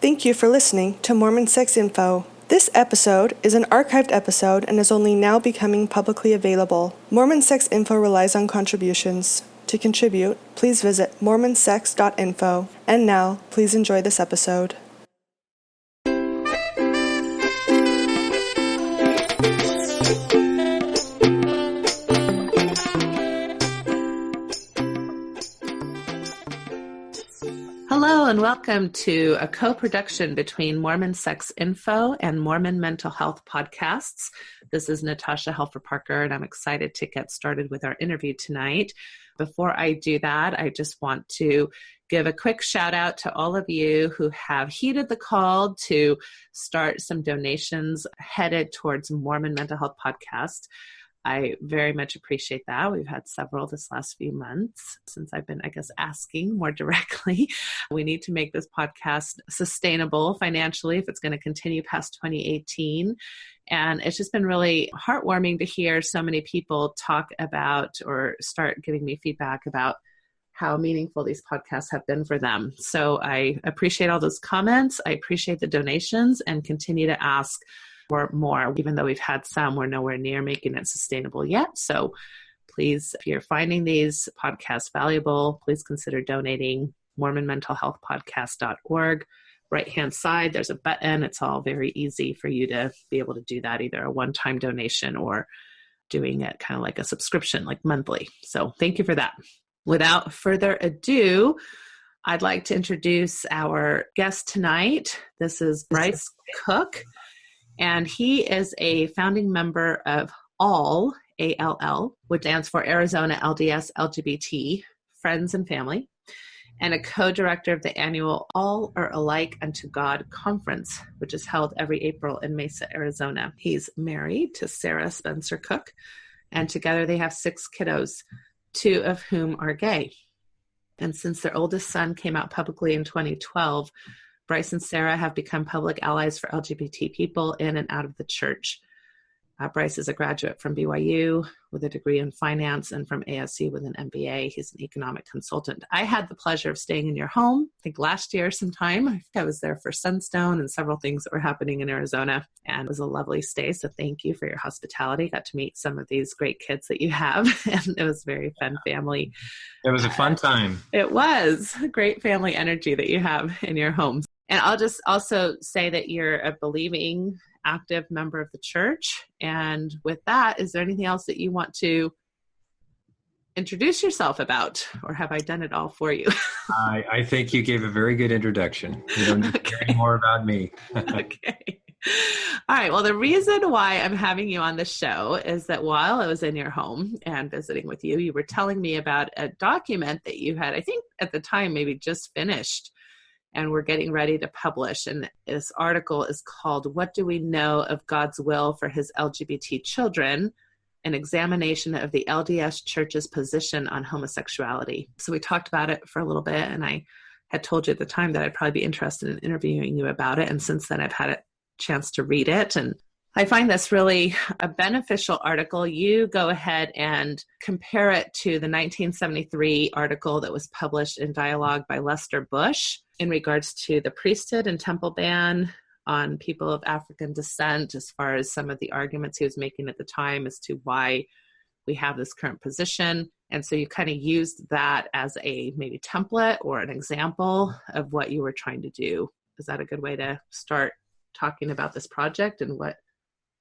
Thank you for listening to Mormon Sex Info. This episode is an archived episode and is only now becoming publicly available. Mormon Sex Info relies on contributions. To contribute, please visit mormonsex.info. And now, please enjoy this episode. Hello and welcome to a co-production between Mormon Sex Info and Mormon Mental Health Podcasts. This is Natasha Helfer Parker, and I'm excited to get started with our interview tonight. Before I do that, I just want to give a quick shout out to all of you who have heeded the call to start some donations headed towards Mormon Mental Health Podcast. I very much appreciate that. We've had several this last few months since I've been, asking more directly. We need to make this podcast sustainable financially if it's going to continue past 2018. And it's just been really heartwarming to hear so many people talk about or start giving me feedback about how meaningful these podcasts have been for them. So I appreciate all those comments. I appreciate the donations and continue to ask for more. Even though we've had some, we're nowhere near making it sustainable yet. So please, if you're finding these podcasts valuable, please consider donating. mormonmentalhealthpodcast.org. Right-hand side, there's a button. It's all very easy for you to be able to do that, either a one-time donation or doing it kind of like a subscription, like monthly. So thank you for that. Without further ado, I'd like to introduce our guest tonight. This is Bryce Cook. And he is a founding member of ALL, A-L-L, which stands for Arizona LDS LGBT Friends and Family, and a co-director of the annual All Are Alike Unto God Conference, which is held every April in Mesa, Arizona. He's married to Sarah Spencer Cook, and together they have 6 kiddos, 2 of whom are gay. And since their oldest son came out publicly in 2012, Bryce and Sarah have become public allies for LGBT people in and out of the church. Bryce is a graduate from BYU with a degree in finance and from ASU with an MBA. He's an economic consultant. I had the pleasure of staying in your home, I think last year sometime. I think I was there for Sunstone and several things that were happening in Arizona, and it was a lovely stay. So thank you for your hospitality. Got to meet some of these great kids that you have, and it was a very fun family. It was a fun time. It was a great family energy that you have in your home. And I'll just also say that you're a believing, active member of the church. And with that, is there anything else that you want to introduce yourself about, or have I done it all for you? I think you gave a very good introduction. You don't need to hear any more about me. Okay. All right. Well, the reason why I'm having you on the show is that while I was in your home and visiting with you, you were telling me about a document that you had, I think at the time, maybe just finished, and we're getting ready to publish. And this article is called, "What Do We Know of God's Will for His LGBT Children? An Examination of the LDS Church's Position on Homosexuality." So we talked about it for a little bit, and I had told you at the time that I'd probably be interested in interviewing you about it. And since then, I've had a chance to read it, and I find this really a beneficial article. You go ahead and compare it to the 1973 article that was published in Dialogue by Lester Bush in regards to the priesthood and temple ban on people of African descent, as far as some of the arguments he was making at the time as to why we have this current position. And so you kind of used that as a maybe template or an example of what you were trying to do. Is that a good way to start talking about this project and what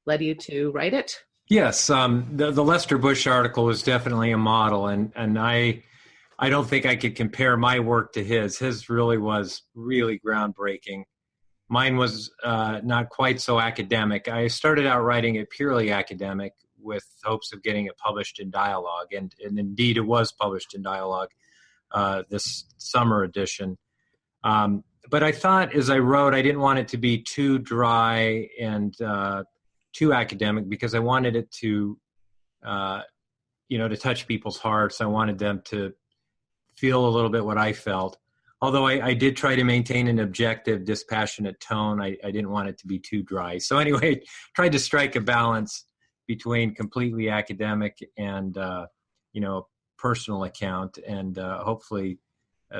led you to write it? Yes, the Lester Bush article was definitely a model, and I don't think I could compare my work to his. His really was really groundbreaking. Mine was not quite so academic. I started out writing it purely academic with hopes of getting it published in Dialogue, and indeed it was published in Dialogue, this summer edition. But I thought as I wrote, I didn't want it to be too dry and too academic, because I wanted it to, to touch people's hearts. I wanted them to feel a little bit what I felt. Although I did try to maintain an objective, dispassionate tone, I didn't want it to be too dry. So anyway, tried to strike a balance between completely academic and, personal account, and hopefully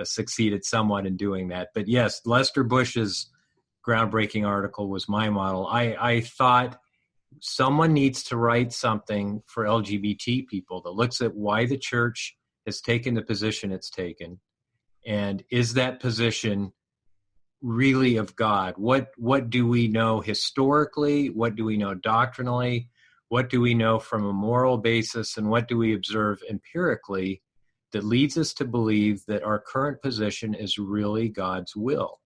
succeeded somewhat in doing that. But yes, Lester Bush's groundbreaking article was my model. I thought someone needs to write something for LGBT people that looks at why the church has taken the position it's taken, and is that position really of God? What do we know historically? What do we know doctrinally? What do we know from a moral basis? And what do we observe empirically that leads us to believe that our current position is really God's will?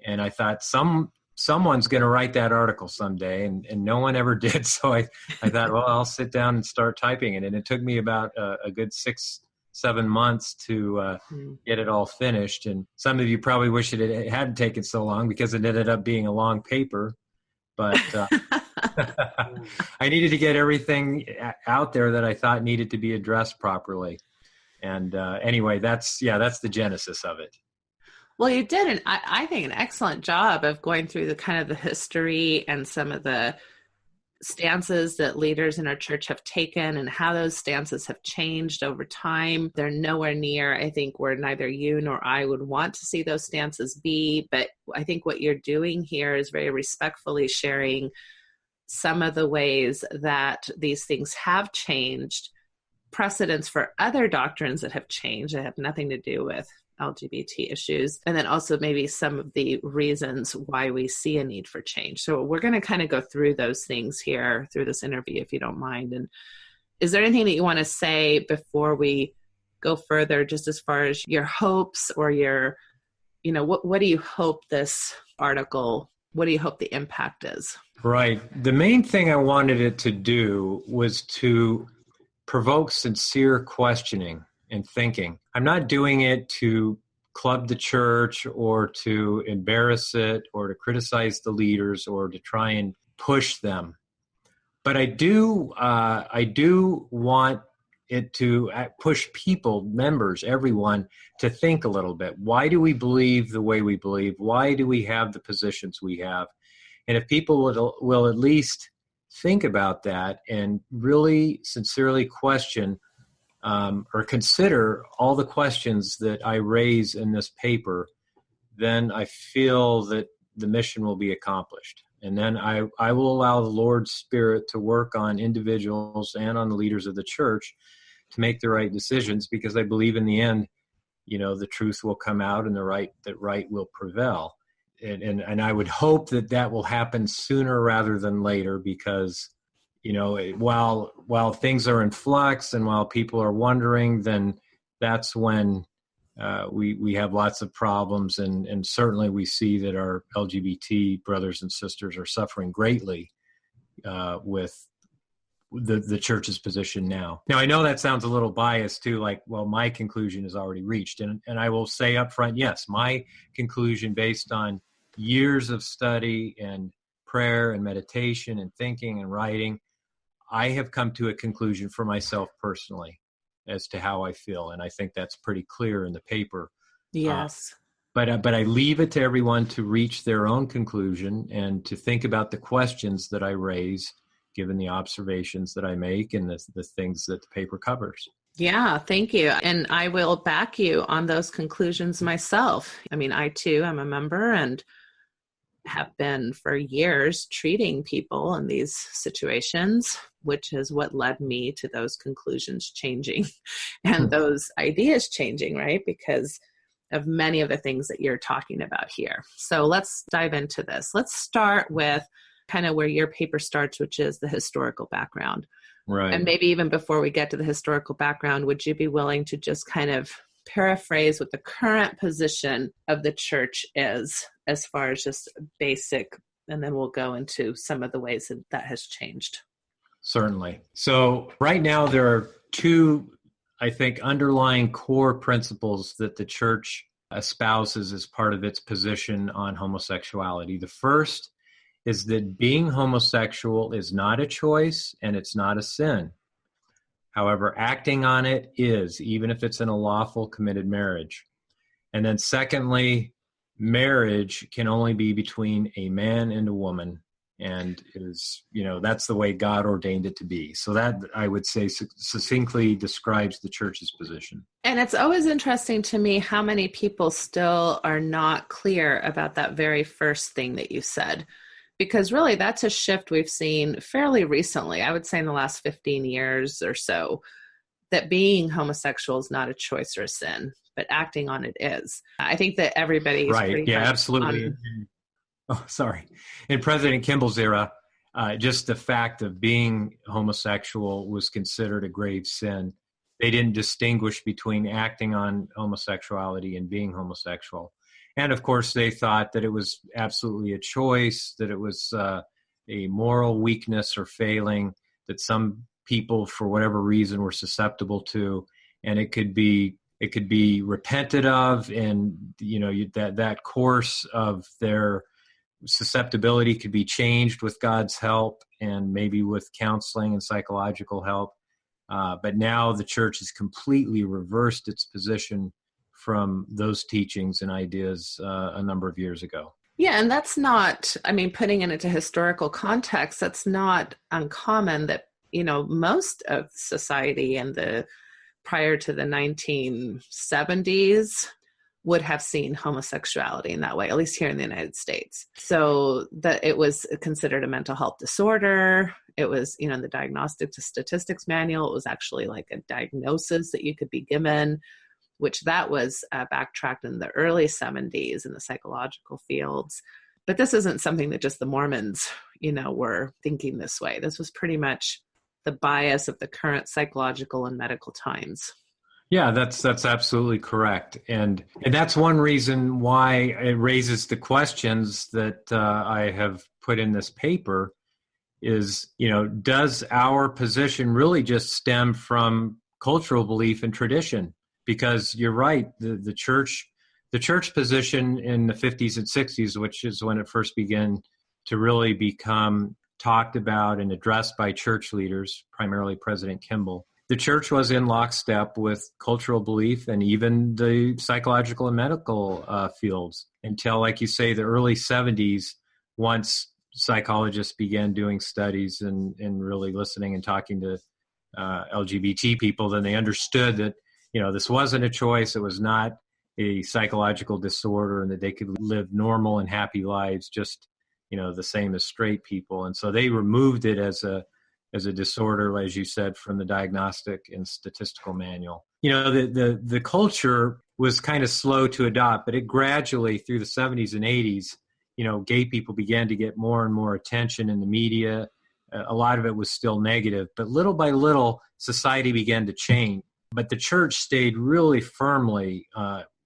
And I thought someone's going to write that article someday, and no one ever did. So I thought, well, I'll sit down and start typing it. And it took me about a good 6-7 months to get it all finished. And some of you probably wish it hadn't taken so long, because it ended up being a long paper. But I needed to get everything out there that I thought needed to be addressed properly. And anyway, that's the genesis of it. Well, you did, I think, an excellent job of going through the kind of the history and some of the stances that leaders in our church have taken and how those stances have changed over time. They're nowhere near, I think, where neither you nor I would want to see those stances be. But I think what you're doing here is very respectfully sharing some of the ways that these things have changed, precedents for other doctrines that have changed that have nothing to do with LGBT issues, and then also maybe some of the reasons why we see a need for change. So we're going to kind of go through those things here through this interview, if you don't mind. And is there anything that you want to say before we go further, just as far as your hopes or your, what do you hope this article, what do you hope the impact is? Right. The main thing I wanted it to do was to provoke sincere questioning and thinking. I'm not doing it to club the church or to embarrass it or to criticize the leaders or to try and push them. But I do want it to push people, members, everyone, to think a little bit. Why do we believe the way we believe? Why do we have the positions we have? And if people will at least think about that and really sincerely question or consider all the questions that I raise in this paper, then I feel that the mission will be accomplished. And then I will allow the Lord's Spirit to work on individuals and on the leaders of the church to make the right decisions, because I believe in the end, the truth will come out and that right will prevail. And I would hope that will happen sooner rather than later, because while things are in flux and while people are wondering, then that's when we have lots of problems. And certainly we see that our LGBT brothers and sisters are suffering greatly with the church's position now. Now, I know that sounds a little biased too, like, well, my conclusion is already reached. And I will say up front, yes, my conclusion based on years of study and prayer and meditation and thinking and writing, I have come to a conclusion for myself personally as to how I feel. And I think that's pretty clear in the paper. Yes. But I leave it to everyone to reach their own conclusion and to think about the questions that I raise, given the observations that I make and the things that the paper covers. Yeah, thank you. And I will back you on those conclusions myself. I mean, I too am a member and have been for years treating people in these situations, which is what led me to those conclusions changing and those ideas changing, right? Because of many of the things that you're talking about here. So let's dive into this. Let's start with kind of where your paper starts, which is the historical background. Right. And maybe even before we get to the historical background, would you be willing to just kind of paraphrase what the current position of the church is as far as just basic, and then we'll go into some of the ways that has changed. Certainly. So right now there are two, I think, underlying core principles that the church espouses as part of its position on homosexuality. The first is that being homosexual is not a choice and it's not a sin. However, acting on it is, even if it's in a lawful committed marriage. And then secondly, marriage can only be between a man and a woman, and that's the way God ordained it to be. So that, I would say, succinctly describes the church's position. And it's always interesting to me how many people still are not clear about that very first thing that you said, because really that's a shift we've seen fairly recently. I would say in the last 15 years or so, that being homosexual is not a choice or a sin, but acting on it is. I think that everybody is right. Yeah, absolutely. In President Kimball's era, just the fact of being homosexual was considered a grave sin. They didn't distinguish between acting on homosexuality and being homosexual. And of course, they thought that it was absolutely a choice, that it was a moral weakness or failing that some people, for whatever reason, were susceptible to, and it could be repented of, and that course of their susceptibility could be changed with God's help and maybe with counseling and psychological help. But now the church has completely reversed its position from those teachings and ideas a number of years ago. Yeah, and that's not, putting it into historical context, that's not uncommon that, most of society prior to the 1970s would have seen homosexuality in that way, at least here in the United States. So that it was considered a mental health disorder. It was, in the Diagnostic Statistics Manual, it was actually like a diagnosis that you could be given, which that was backtracked in the early 70s in the psychological fields. But this isn't something that just the Mormons, were thinking this way. This was pretty much the bias of the current psychological and medical times. Yeah, that's absolutely correct. And that's one reason why it raises the questions that I have put in this paper is, does our position really just stem from cultural belief and tradition? Because you're right, the church position in the 50s and 60s, which is when it first began to really become talked about and addressed by church leaders, primarily President Kimball, the church was in lockstep with cultural belief and even the psychological and medical fields until, like you say, the early 70s, once psychologists began doing studies and really listening and talking to LGBT people, then they understood that, this wasn't a choice. It was not a psychological disorder, and that they could live normal and happy lives just, the same as straight people. And so they removed it as a disorder, as you said, from the Diagnostic and Statistical Manual. The culture was kind of slow to adopt, but it gradually, through the 70s and 80s, gay people began to get more and more attention in the media. A lot of it was still negative, but little by little, society began to change. But the church stayed really firmly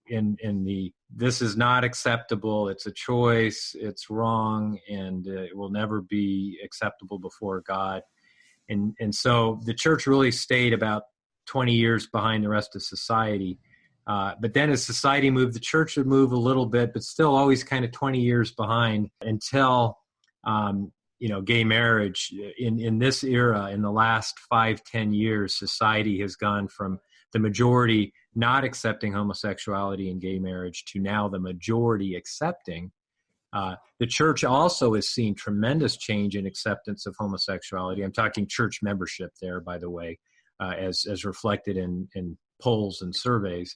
in the, this is not acceptable, it's a choice, it's wrong, and it will never be acceptable before God. And so the church really stayed about 20 years behind the rest of society. But then as society moved, the church would move a little bit, but still always kind of 20 years behind until, gay marriage in this era, in the last 5-10 years, society has gone from the majority not accepting homosexuality and gay marriage to now the majority accepting. The church also has seen tremendous change in acceptance of homosexuality. I'm talking church membership there, by the way, as reflected in polls and surveys,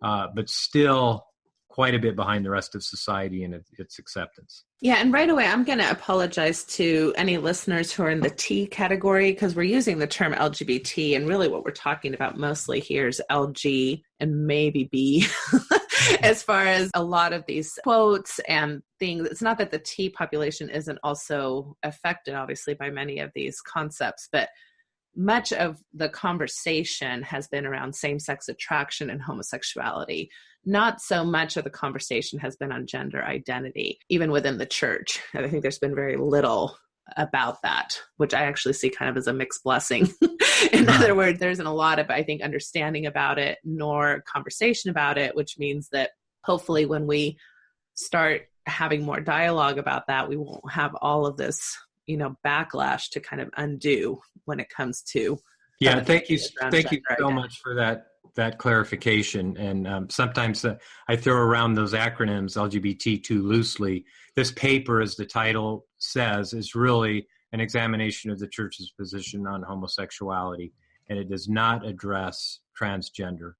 but still quite a bit behind the rest of society in its acceptance. Yeah, and right away, I'm going to apologize to any listeners who are in the T category, because we're using the term LGBT, and really what we're talking about mostly here is LG and maybe B. As far as a lot of these quotes and things, it's not that the T population isn't also affected, obviously, by many of these concepts, but much of the conversation has been around same-sex attraction and homosexuality. Not so much of the conversation has been on gender identity, even within the church. And I think there's been very little about that, which I actually see kind of as a mixed blessing. In other words, there isn't a lot of, I think, understanding about it, nor conversation about it, which means that hopefully when we start having more dialogue about that, we won't have all of this, backlash to kind of undo when it comes to. Yeah, thank you so much for that clarification. And sometimes I throw around those acronyms LGBT too loosely. This paper, as the title says is really an examination of the church's position on homosexuality, and it does not address transgender.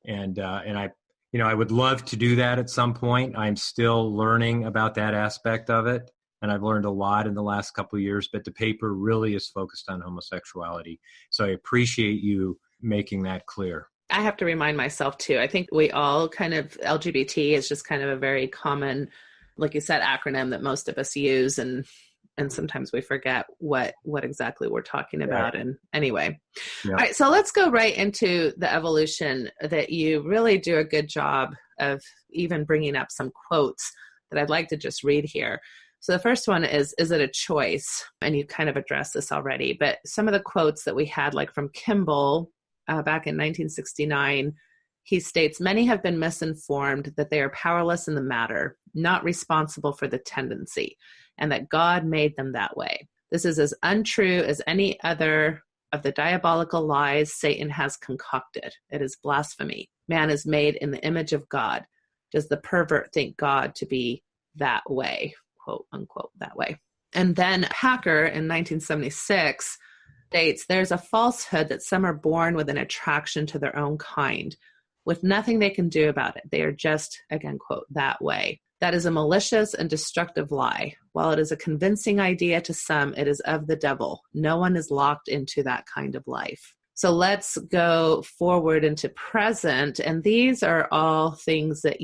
And I would love to do that at some point. I'm still learning about that aspect of it, and I've learned a lot in the last couple of years, but the paper really is focused on homosexuality. So I appreciate you making that clear. I have to remind myself too. I think we all kind of, LGBT is just kind of a very common, like you said, acronym that most of us use, and sometimes we forget what exactly we're talking about. And anyway, Yeah. All right, so let's go right into the evolution that you really do a good job of even bringing up some quotes that I'd like to just read here. So the first one is it a choice? And you kind of addressed this already, but some of the quotes that we had, like from Kimball back in 1969, he states, "Many have been misinformed that they are powerless in the matter, not responsible for the tendency, and that God made them that way. This is as untrue as any other of the diabolical lies Satan has concocted. It is blasphemy. Man is made in the image of God. Does the pervert think God to be that way?" Quote unquote, that way. And then Packer in 1976 states, "There's a falsehood that some are born with an attraction to their own kind, with nothing they can do about it. They are just," again, quote, "that way. That is a malicious and destructive lie. While it is a convincing idea to some, it is of the devil. No one is locked into that kind of life." So let's go forward into present. And these are all things that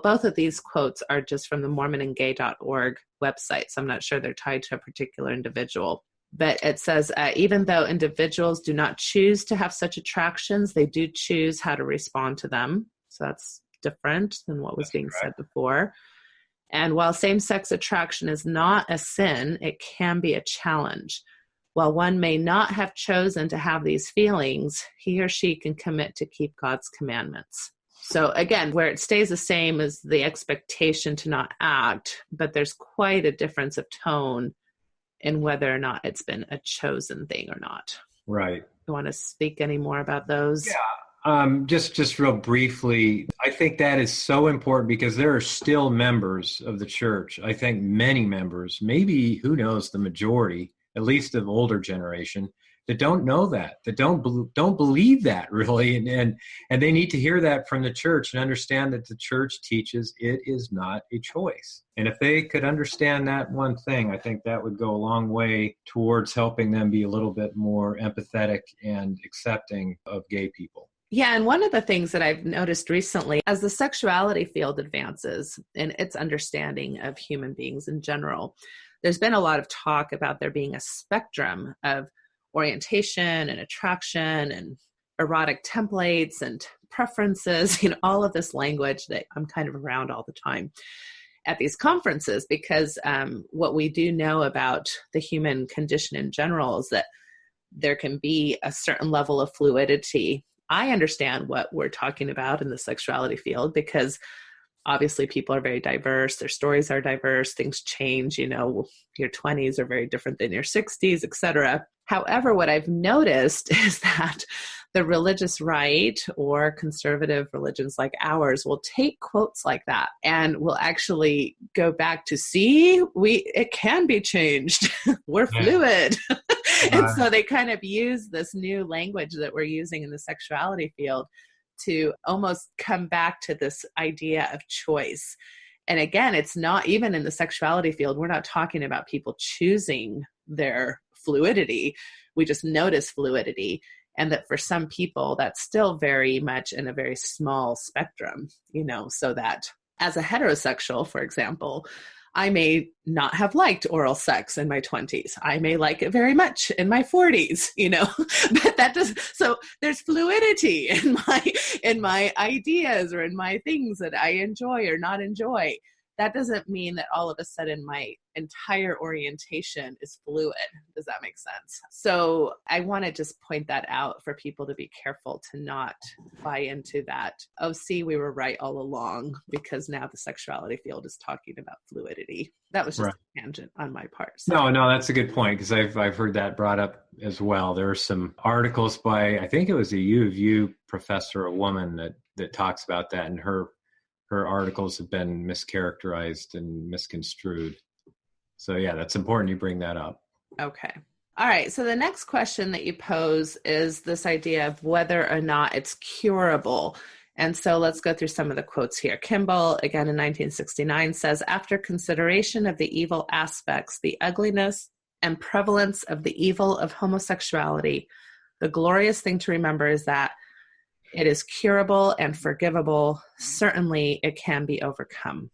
both of these quotes are just from the mormonandgay.org website. So I'm not sure they're tied to a particular individual. But it says, even though individuals do not choose to have such attractions, they do choose how to respond to them. So that's different than what was being said before. And while same-sex attraction is not a sin, it can be a challenge. While one may not have chosen to have these feelings, he or she can commit to keep God's commandments. So again, where it stays the same is the expectation to not act, but there's quite a difference of tone in whether or not it's been a chosen thing or not. Right. You want to speak any more about those? Yeah. Just real briefly, I think that is so important because there are still members of the church. I think many members, maybe, who knows, the majority, at least of older generation, that don't know that don't believe that really, and they need to hear that from the church and understand that the church teaches it is not a choice. And if they could understand that one thing, I think that would go a long way towards helping them be a little bit more empathetic and accepting of gay people. Yeah, and one of the things that I've noticed recently, as the sexuality field advances in its understanding of human beings in general, there's been a lot of talk about there being a spectrum of orientation and attraction and erotic templates and preferences, all of this language that I'm kind of around all the time at these conferences, because what we do know about the human condition in general is that there can be a certain level of fluidity. I understand what we're talking about in the sexuality field because obviously people are very diverse. Their stories are diverse. Things change, your 20s are very different than your 60s, et cetera. However, what I've noticed is that the religious right or conservative religions like ours will take quotes like that and will actually go back to, see, it can be changed. We're fluid. And so they kind of use this new language that we're using in the sexuality field to almost come back to this idea of choice. And again, it's not even in the sexuality field. We're not talking about people choosing their fluidity. We just notice fluidity. And that for some people, that's still very much in a very small spectrum, so that as a heterosexual, for example, I may not have liked oral sex in my 20s. I may like it very much in my 40s, but that does, so there's fluidity in my ideas or in my things that I enjoy or not enjoy. That doesn't mean that all of a sudden my entire orientation is fluid. Does that make sense? So I want to just point that out for people to be careful to not buy into that. Oh, see, we were right all along because now the sexuality field is talking about fluidity. That was just a tangent on my part. So. No, that's a good point because I've heard that brought up as well. There are some articles by, I think it was a U of U professor, a woman that talks about that, and her articles have been mischaracterized and misconstrued. So yeah, that's important you bring that up. Okay. All right. So the next question that you pose is this idea of whether or not it's curable. And so let's go through some of the quotes here. Kimball, again in 1969, says, after consideration of the evil aspects, the ugliness and prevalence of the evil of homosexuality, the glorious thing to remember is that it is curable and forgivable. Certainly it can be overcome.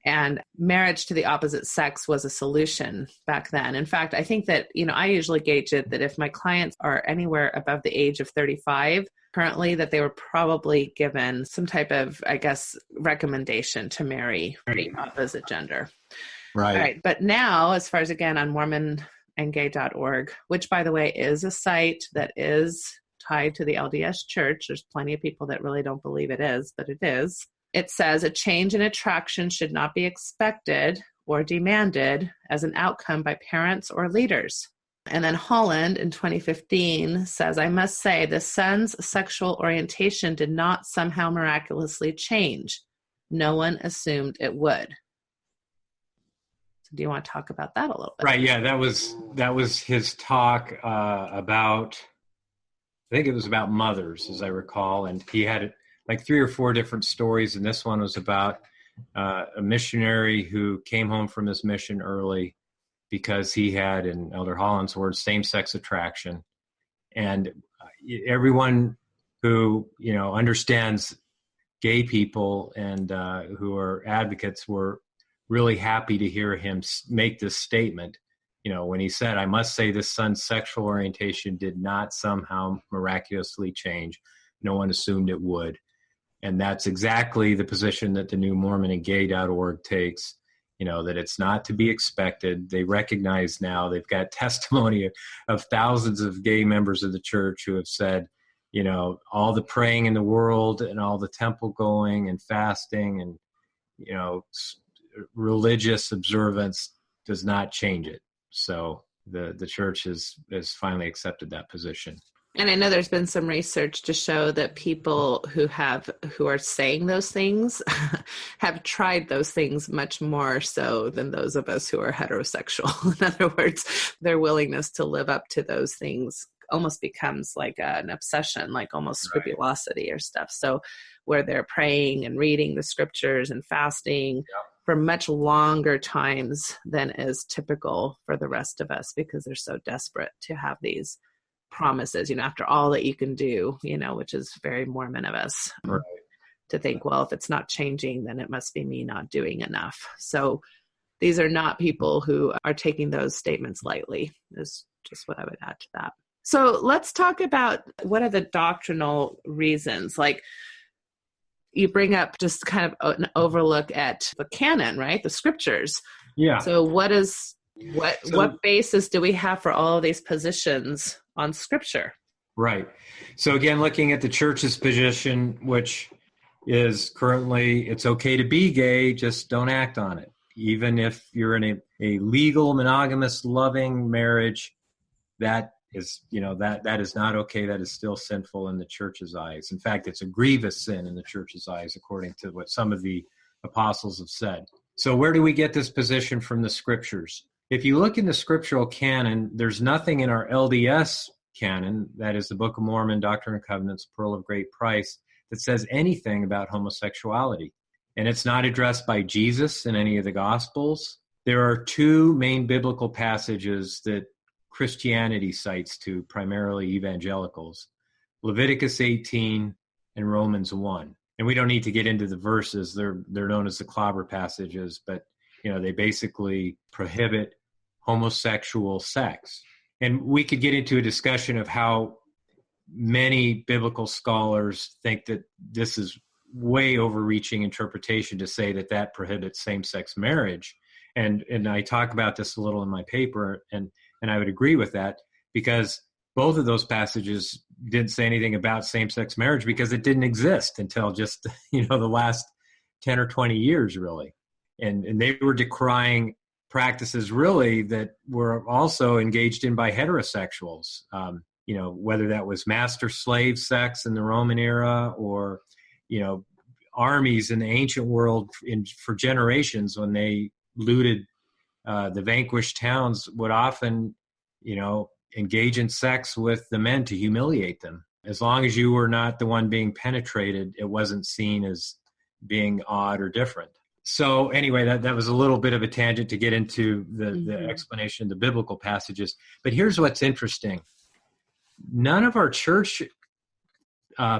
And marriage to the opposite sex was a solution back then. In fact, I think that, I usually gauge it that if my clients are anywhere above the age of 35 currently, that they were probably given some type of, recommendation to marry the opposite gender. Right. All right. But now, as far as, again, on mormonandgay.org, which, by the way, is a site that is tied to the LDS Church. There's plenty of people that really don't believe it is, but it is. It says a change in attraction should not be expected or demanded as an outcome by parents or leaders. And then Holland in 2015 says, I must say the son's sexual orientation did not somehow miraculously change. No one assumed it would. So do you want to talk about that a little bit? Right. Yeah, that was his talk about, I think it was about mothers, as I recall. And he had like 3 or 4 different stories. And this one was about a missionary who came home from his mission early because he had, in Elder Holland's words, same-sex attraction. And everyone who, understands gay people and who are advocates were really happy to hear him make this statement. When he said, I must say this son's sexual orientation did not somehow miraculously change. No one assumed it would. And that's exactly the position that the new mormonandgay.org takes, that it's not to be expected. They recognize now, they've got testimony of thousands of gay members of the church who have said, all the praying in the world and all the temple going and fasting and, religious observance does not change it. So the church has finally accepted that position. And I know there's been some research to show that people who are saying those things have tried those things much more so than those of us who are heterosexual. In other words, their willingness to live up to those things almost becomes like an obsession, like almost scrupulosity or stuff. So where they're praying and reading the scriptures and fasting for much longer times than is typical for the rest of us, because they're so desperate to have these promises, after all that you can do, which is very Mormon of us, to think, well, if it's not changing, then it must be me not doing enough. So these are not people who are taking those statements lightly, is just what I would add to that. So let's talk about what are the doctrinal reasons. Like you bring up just kind of an overlook at the canon, right? The scriptures. Yeah. So what basis do we have for all of these positions on scripture? Right. So again, looking at the church's position, which is currently, it's okay to be gay, just don't act on it. Even if you're in a legal, monogamous, loving marriage, that is, that is not okay. That is still sinful in the church's eyes. In fact, it's a grievous sin in the church's eyes, according to what some of the apostles have said. So where do we get this position from the scriptures? If you look in the scriptural canon, there's nothing in our LDS canon, that is the Book of Mormon, Doctrine and Covenants, Pearl of Great Price, that says anything about homosexuality. And it's not addressed by Jesus in any of the Gospels. There are 2 main biblical passages that Christianity cites to, primarily evangelicals, Leviticus 18 and Romans 1. And we don't need to get into the verses. They're known as the clobber passages, but they basically prohibit homosexual sex. And we could get into a discussion of how many biblical scholars think that this is way overreaching interpretation to say that prohibits same-sex marriage. And I talk about this a little in my paper, and I would agree with that, because both of those passages didn't say anything about same-sex marriage because it didn't exist until just, the last 10 or 20 years, really. And they were decrying practices really that were also engaged in by heterosexuals, whether that was master-slave sex in the Roman era or, armies in the ancient world for generations when they looted The vanquished towns would often, engage in sex with the men to humiliate them. As long as you were not the one being penetrated, it wasn't seen as being odd or different. So anyway, that was a little bit of a tangent to get into the explanation of the biblical passages. But here's what's interesting. None of our church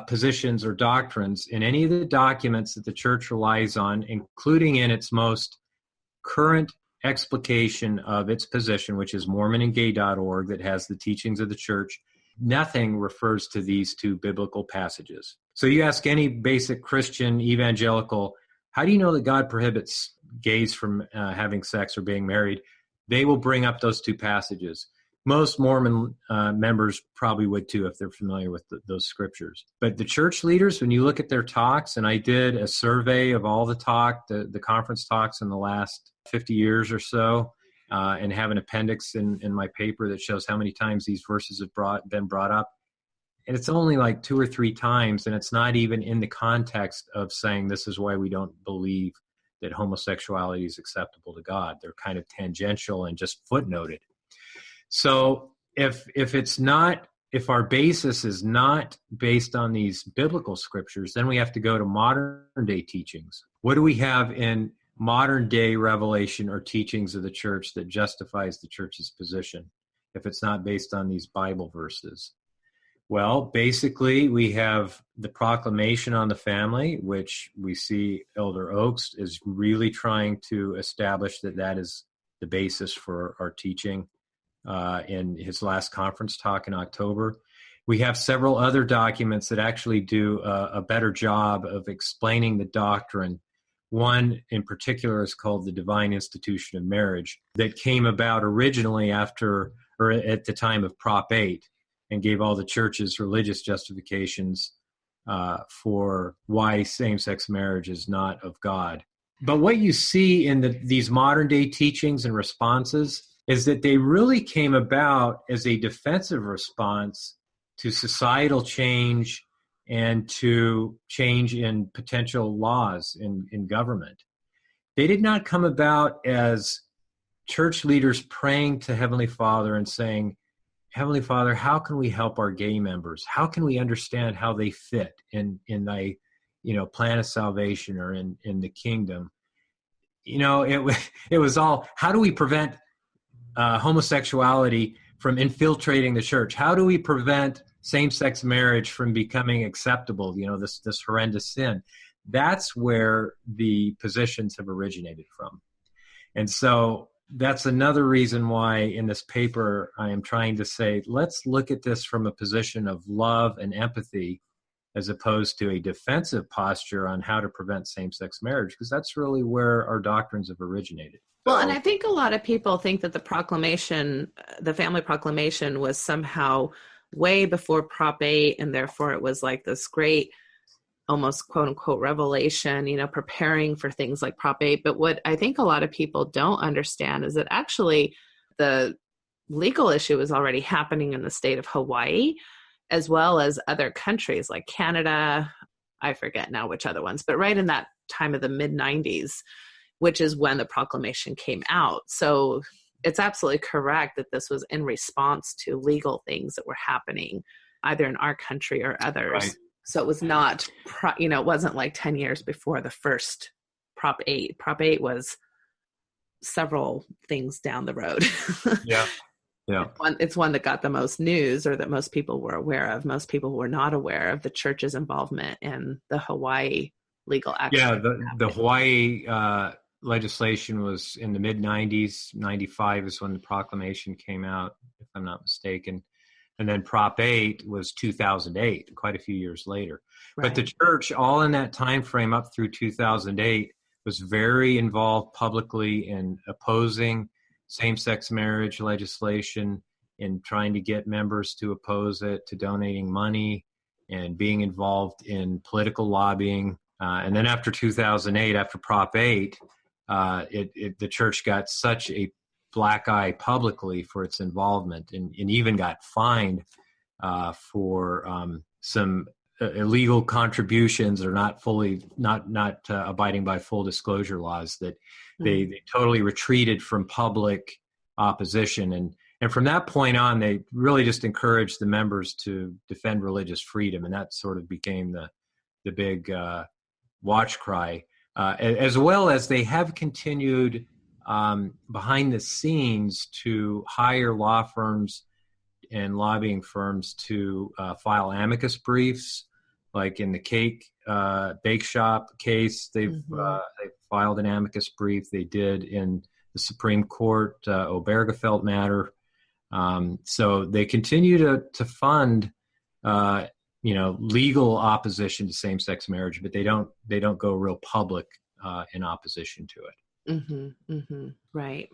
positions or doctrines in any of the documents that the church relies on, including in its most current explication of its position, which is mormonandgay.org, that has the teachings of the church, nothing refers to these two biblical passages. So you ask any basic Christian evangelical, how do you know that God prohibits gays from having sex or being married? They will bring up those two passages. Most Mormon members probably would too if they're familiar with those scriptures. But the church leaders, when you look at their talks, and I did a survey of all the conference talks in the last 50 years or so, and have an appendix in my paper that shows how many times these verses have been brought up. And it's only like 2 or 3 times, and it's not even in the context of saying this is why we don't believe that homosexuality is acceptable to God. They're kind of tangential and just footnoted. So if our basis is not based on these biblical scriptures, then we have to go to modern day teachings. What do we have in modern day revelation or teachings of the church that justifies the church's position if it's not based on these Bible verses? Well, basically, we have the proclamation on the family, which we see Elder Oakes is really trying to establish that is the basis for our teaching in his last conference talk in October. We have several other documents that actually do a better job of explaining the doctrine. One in particular is called the Divine Institution of Marriage, that came about originally at the time of Prop 8, and gave all the churches religious justifications for why same-sex marriage is not of God. But what you see in these modern-day teachings and responses is that they really came about as a defensive response to societal change and to change in potential laws in government. They did not come about as church leaders praying to Heavenly Father and saying, Heavenly Father, how can we help our gay members? How can we understand how they fit in thy, plan of salvation or in the kingdom? It was all, how do we prevent homosexuality from infiltrating the church? How do we prevent same-sex marriage from becoming acceptable? This horrendous sin. That's where the positions have originated from. And so that's another reason why in this paper I am trying to say, let's look at this from a position of love and empathy as opposed to a defensive posture on how to prevent same-sex marriage, because that's really where our doctrines have originated. Well, and I think a lot of people think that the family proclamation was somehow way before Prop 8, and therefore it was like this great, almost quote unquote revelation, preparing for things like Prop 8. But what I think a lot of people don't understand is that actually the legal issue is already happening in the state of Hawaii, as well as other countries like Canada. I forget now which other ones, but right in that time of the mid-90s, which is when the proclamation came out. So it's absolutely correct that this was in response to legal things that were happening either in our country or others. Right. So it was not, it wasn't like 10 years before the first Prop 8. Prop 8 was several things down the road. Yeah. Yeah. It's one that got the most news, or that most people were aware of. Most people were not aware of the church's involvement in the Hawaii legal action. Yeah, the Hawaii legislation was in the mid-90s. 95 is when the proclamation came out, if I'm not mistaken. And then Prop 8 was 2008, quite a few years later. Right. But the church, all in that time frame up through 2008, was very involved publicly in opposing same-sex marriage legislation, in trying to get members to oppose it, to donating money, and being involved in political lobbying. And then after 2008, after Prop 8, the church got such a black eye publicly for its involvement, and even got fined for some illegal contributions or not abiding by full disclosure laws, that they totally retreated from public opposition. And from that point on, they really just encouraged the members to defend religious freedom. And that sort of became the big watch cry, as well as they have continued behind the scenes to hire law firms and lobbying firms to file amicus briefs, like in the bake shop case. They've filed an amicus brief. They did in the Supreme Court, Obergefell matter. So they continue to fund, legal opposition to same-sex marriage, but they don't go real public in opposition to it. Right.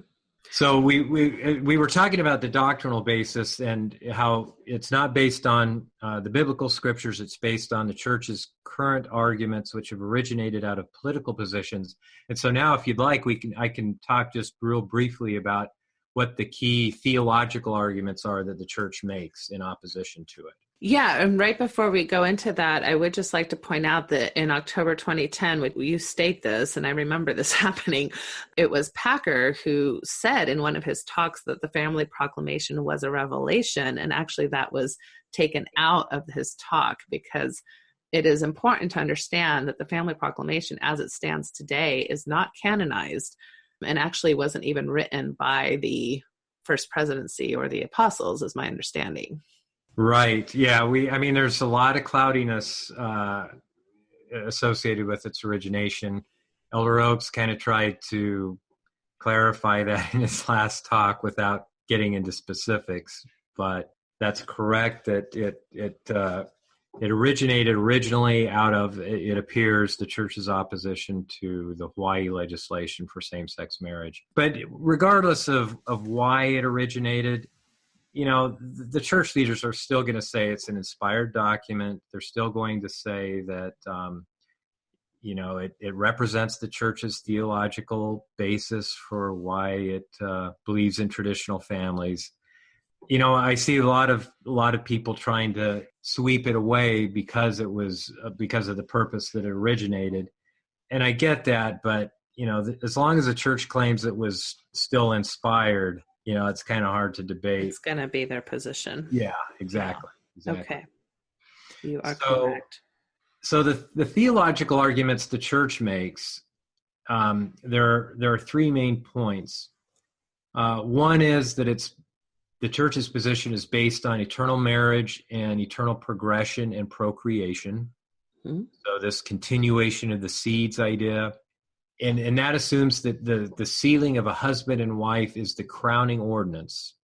So we were talking about the doctrinal basis and how it's not based on the biblical scriptures. It's based on the church's current arguments, which have originated out of political positions. And so now, if you'd like, I can talk just real briefly about what the key theological arguments are that the church makes in opposition to it. Yeah, and right before we go into that, I would just like to point out that in October 2010, you state this, and I remember this happening, it was Packer who said in one of his talks that the family proclamation was a revelation, and actually that was taken out of his talk because it is important to understand that the family proclamation as it stands today is not canonized and actually wasn't even written by the first presidency or the apostles, is my understanding. Right. Yeah. There's a lot of cloudiness associated with its origination. Elder Oaks kind of tried to clarify that in his last talk without getting into specifics, but that's correct that it originated originally out of, it appears, the church's opposition to the Hawaii legislation for same-sex marriage. But regardless of why it originated, the church leaders are still going to say it's an inspired document. They're still going to say that, it represents the church's theological basis for why it believes in traditional families. I see a lot of people trying to sweep it away because of the purpose that it originated. And I get that, but, as long as the church claims it was still inspired, it's kind of hard to debate. It's going to be their position. Yeah, exactly. Okay. You are correct. So the theological arguments the church makes, there are three main points. One is that the church's position is based on eternal marriage and eternal progression and procreation. Mm-hmm. So this continuation of the seeds idea. And that assumes that the sealing of a husband and wife is the crowning ordinance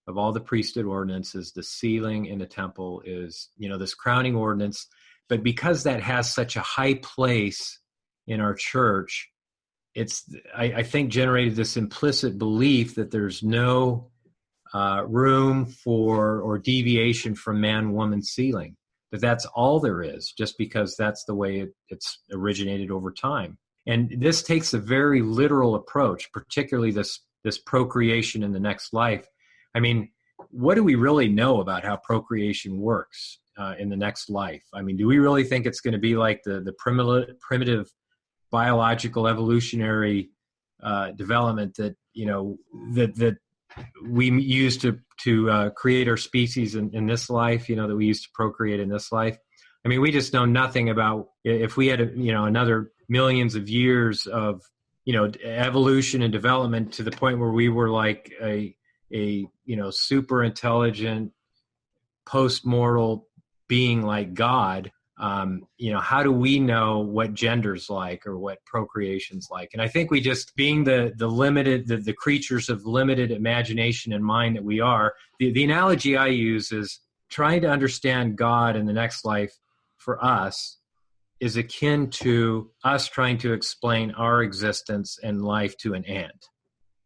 of all the priesthood ordinances. The sealing in the temple is, this crowning ordinance. But because that has such a high place in our church, it's, I think, generated this implicit belief that there's no room for or deviation from man-woman sealing. That's all there is, just because that's the way it's originated over time. And this takes a very literal approach, particularly this procreation in the next life. What do we really know about how procreation works in the next life? Do we really think it's going to be like the primitive biological evolutionary development that that we use to create our species in this life? That we use to procreate in this life. We just know nothing about if we had another millions of years of evolution and development to the point where we were like a super intelligent post-mortal being like God. How do we know what gender's like or what procreation's like? And I think we just, being the limited, the creatures of limited imagination and mind that we are, the analogy I use is trying to understand God in the next life for us is akin to us trying to explain our existence and life to an ant.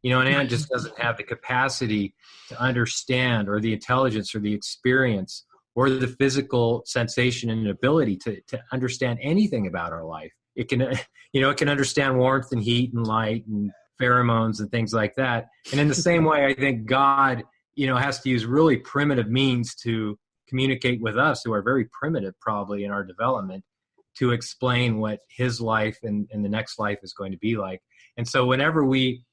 An ant just doesn't have the capacity to understand, or the intelligence or the experience or the physical sensation and ability to understand anything about our life. It can, it can understand warmth and heat and light and pheromones and things like that. And in the same way, I think God, has to use really primitive means to communicate with us, who are very primitive probably in our development, to explain what his life and the next life is going to be like. And so whenever we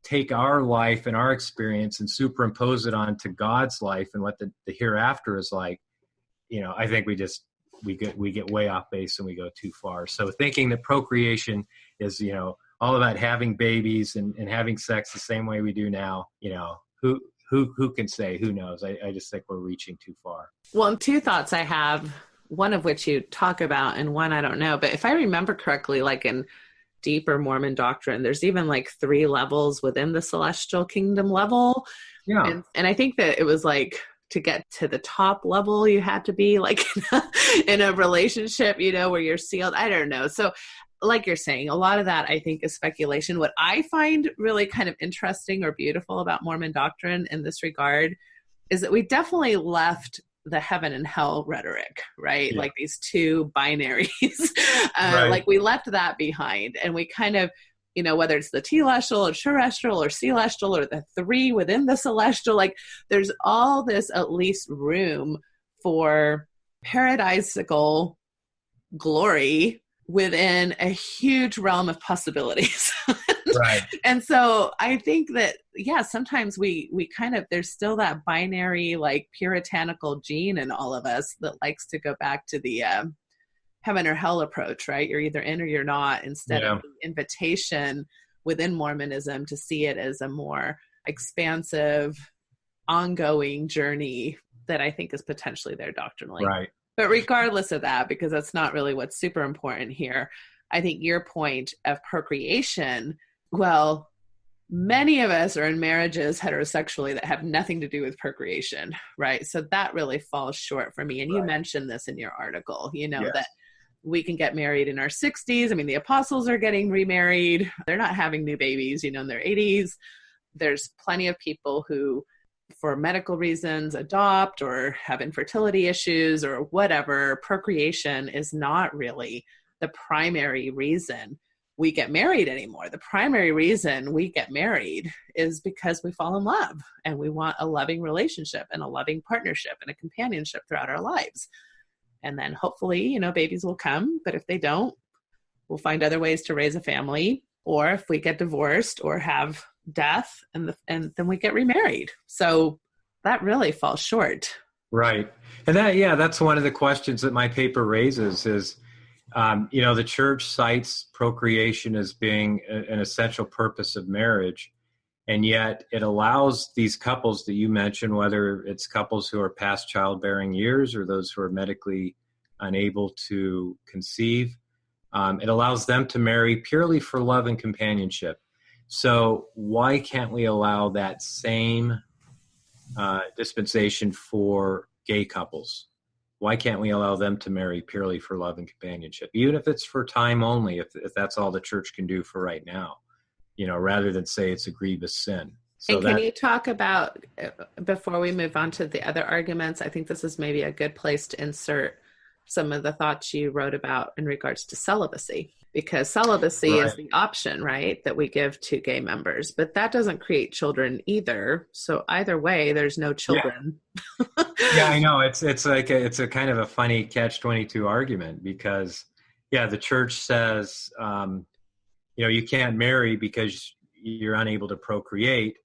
take our life and our experience and superimpose it onto God's life and what the hereafter is like, I think we get way off base and we go too far. So thinking that procreation is, all about having babies and having sex the same way we do now, who can say? Who knows? I just think we're reaching too far. Well, two thoughts I have, one of which you talk about and one I don't know. But if I remember correctly, like in deeper Mormon doctrine, there's even like 3 levels within the celestial kingdom level. Yeah. And I think that it was like to get to the top level, you had to be like in a relationship, where you're sealed. I don't know. So like you're saying, a lot of that I think is speculation. What I find really kind of interesting or beautiful about Mormon doctrine in this regard is that we definitely left the heaven and hell rhetoric, right? Yeah. Like these 2 binaries, Right. Like we left that behind, and we kind of, whether it's the telestial or terrestrial or celestial or the 3 within the celestial, like there's all this at least room for paradisical glory within a huge realm of possibilities. Right. And so I think that, sometimes we kind of, there's still that binary, like puritanical gene in all of us that likes to go back to the heaven or hell approach, right? You're either in or you're not, instead of the invitation within Mormonism to see it as a more expansive, ongoing journey that I think is potentially there doctrinally. Right. But regardless of that, because that's not really what's super important here, I think your point of procreation, well, many of us are in marriages heterosexually that have nothing to do with procreation, right? So that really falls short for me. And you mentioned this in your article, that we can get married in our 60s. I mean, the apostles are getting remarried. They're not having new babies, in their 80s. There's plenty of people who, for medical reasons, adopt or have infertility issues or whatever. Procreation is not really the primary reason we get married anymore. The primary reason we get married is because we fall in love and we want a loving relationship and a loving partnership and a companionship throughout our lives. And then hopefully, babies will come, but if they don't, we'll find other ways to raise a family. Or if we get divorced or have death, and then we get remarried. So that really falls short. Right. And that's one of the questions that my paper raises is, the church cites procreation as being an essential purpose of marriage. And yet it allows these couples that you mentioned, whether it's couples who are past childbearing years or those who are medically unable to conceive, it allows them to marry purely for love and companionship. So why can't we allow that same dispensation for gay couples? Why can't we allow them to marry purely for love and companionship, even if it's for time only, if that's all the church can do for right now, rather than say it's a grievous sin? So and can you talk about, before we move on to the other arguments, I think this is maybe a good place to insert some of the thoughts you wrote about in regards to celibacy, because celibacy is the option, right, that we give to gay members, but that doesn't create children either. So either way, there's no children. Yeah, I know. It's a kind of a funny catch-22 argument because, the church says, you can't marry because you're unable to procreate.